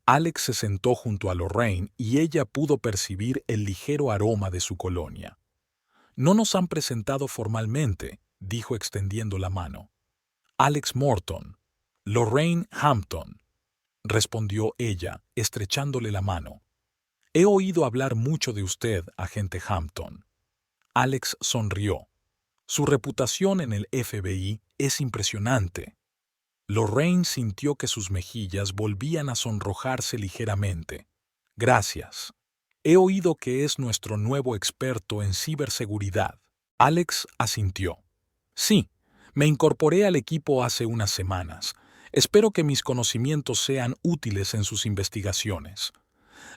Alex se sentó junto a Lorraine y ella pudo percibir el ligero aroma de su colonia. «No nos han presentado formalmente», dijo extendiendo la mano. «Alex Morton, Lorraine Hampton», respondió ella, estrechándole la mano. «He oído hablar mucho de usted, agente Hampton». Alex sonrió. «Su reputación en el FBI es impresionante». Lorraine sintió que sus mejillas volvían a sonrojarse ligeramente. «Gracias. He oído que es nuestro nuevo experto en ciberseguridad». Alex asintió. «Sí, me incorporé al equipo hace unas semanas. Espero que mis conocimientos sean útiles en sus investigaciones».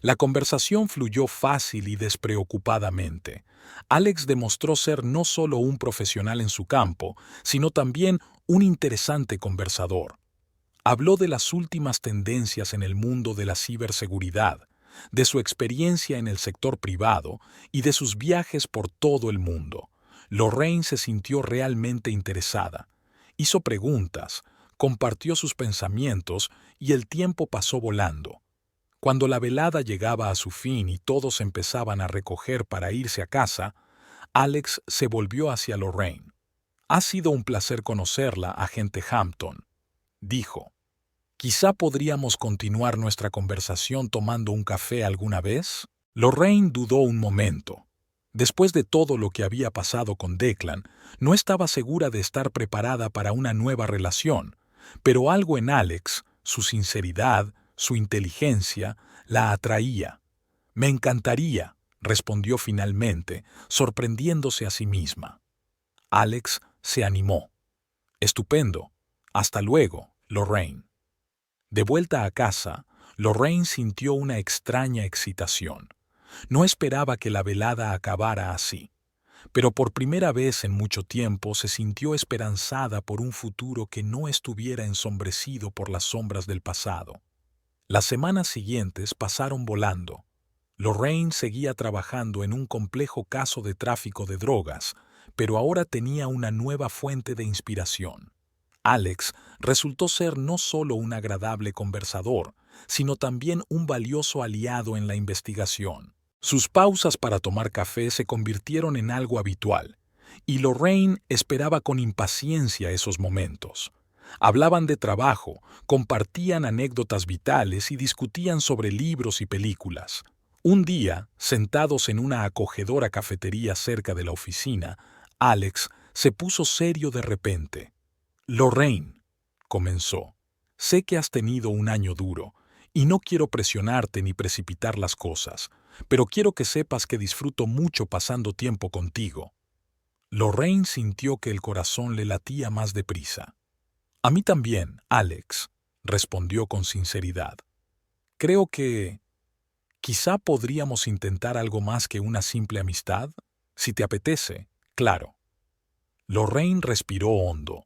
La conversación fluyó fácil y despreocupadamente. Alex demostró ser no solo un profesional en su campo, sino también un interesante conversador. Habló de las últimas tendencias en el mundo de la ciberseguridad, de su experiencia en el sector privado y de sus viajes por todo el mundo. Lorraine se sintió realmente interesada. Hizo preguntas, compartió sus pensamientos y el tiempo pasó volando. Cuando la velada llegaba a su fin y todos empezaban a recoger para irse a casa, Alex se volvió hacia Lorraine. «Ha sido un placer conocerla, agente Hampton», dijo. «Quizá podríamos continuar nuestra conversación tomando un café alguna vez». Lorraine dudó un momento. Después de todo lo que había pasado con Declan, no estaba segura de estar preparada para una nueva relación, pero algo en Alex, su sinceridad, su inteligencia, la atraía. «Me encantaría», respondió finalmente, sorprendiéndose a sí misma. Alex se animó. «Estupendo. Hasta luego, Lorraine». De vuelta a casa, Lorraine sintió una extraña excitación. No esperaba que la velada acabara así, pero por primera vez en mucho tiempo se sintió esperanzada por un futuro que no estuviera ensombrecido por las sombras del pasado. Las semanas siguientes pasaron volando. Lorraine seguía trabajando en un complejo caso de tráfico de drogas, pero ahora tenía una nueva fuente de inspiración. Alex resultó ser no solo un agradable conversador, sino también un valioso aliado en la investigación. Sus pausas para tomar café se convirtieron en algo habitual, y Lorraine esperaba con impaciencia esos momentos. Hablaban de trabajo, compartían anécdotas vitales y discutían sobre libros y películas. Un día, sentados en una acogedora cafetería cerca de la oficina, Alex se puso serio de repente. «Lorraine», comenzó, «sé que has tenido un año duro, y no quiero presionarte ni precipitar las cosas, pero quiero que sepas que disfruto mucho pasando tiempo contigo». Lorraine sintió que el corazón le latía más deprisa. «A mí también, Alex», respondió con sinceridad. «Creo que quizá podríamos intentar algo más que una simple amistad, si te apetece, claro». Lorraine respiró hondo.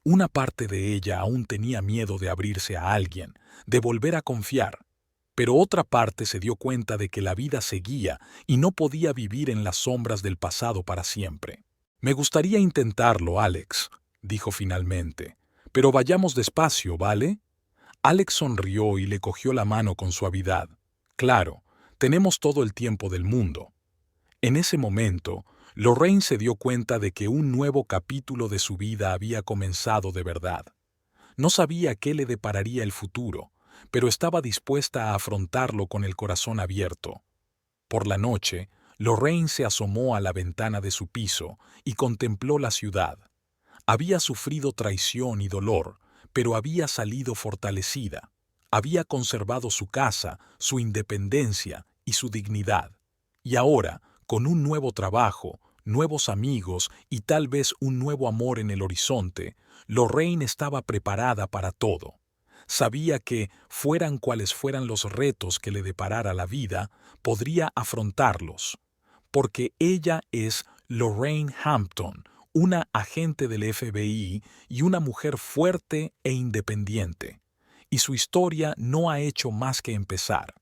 Una parte de ella aún tenía miedo de abrirse a alguien, de volver a confiar, pero otra parte se dio cuenta de que la vida seguía y no podía vivir en las sombras del pasado para siempre. «Me gustaría intentarlo, Alex», dijo finalmente, «pero vayamos despacio, ¿vale?» Alex sonrió y le cogió la mano con suavidad. «Claro, tenemos todo el tiempo del mundo». En ese momento, Lorraine se dio cuenta de que un nuevo capítulo de su vida había comenzado de verdad. No sabía qué le depararía el futuro, pero estaba dispuesta a afrontarlo con el corazón abierto. Por la noche, Lorraine se asomó a la ventana de su piso y contempló la ciudad. Había sufrido traición y dolor, pero había salido fortalecida. Había conservado su casa, su independencia y su dignidad. Y ahora, con un nuevo trabajo, nuevos amigos y tal vez un nuevo amor en el horizonte, Lorraine estaba preparada para todo. Sabía que, fueran cuales fueran los retos que le deparara la vida, podría afrontarlos. Porque ella es Lorraine Hampton, una agente del FBI y una mujer fuerte e independiente. Y su historia no ha hecho más que empezar.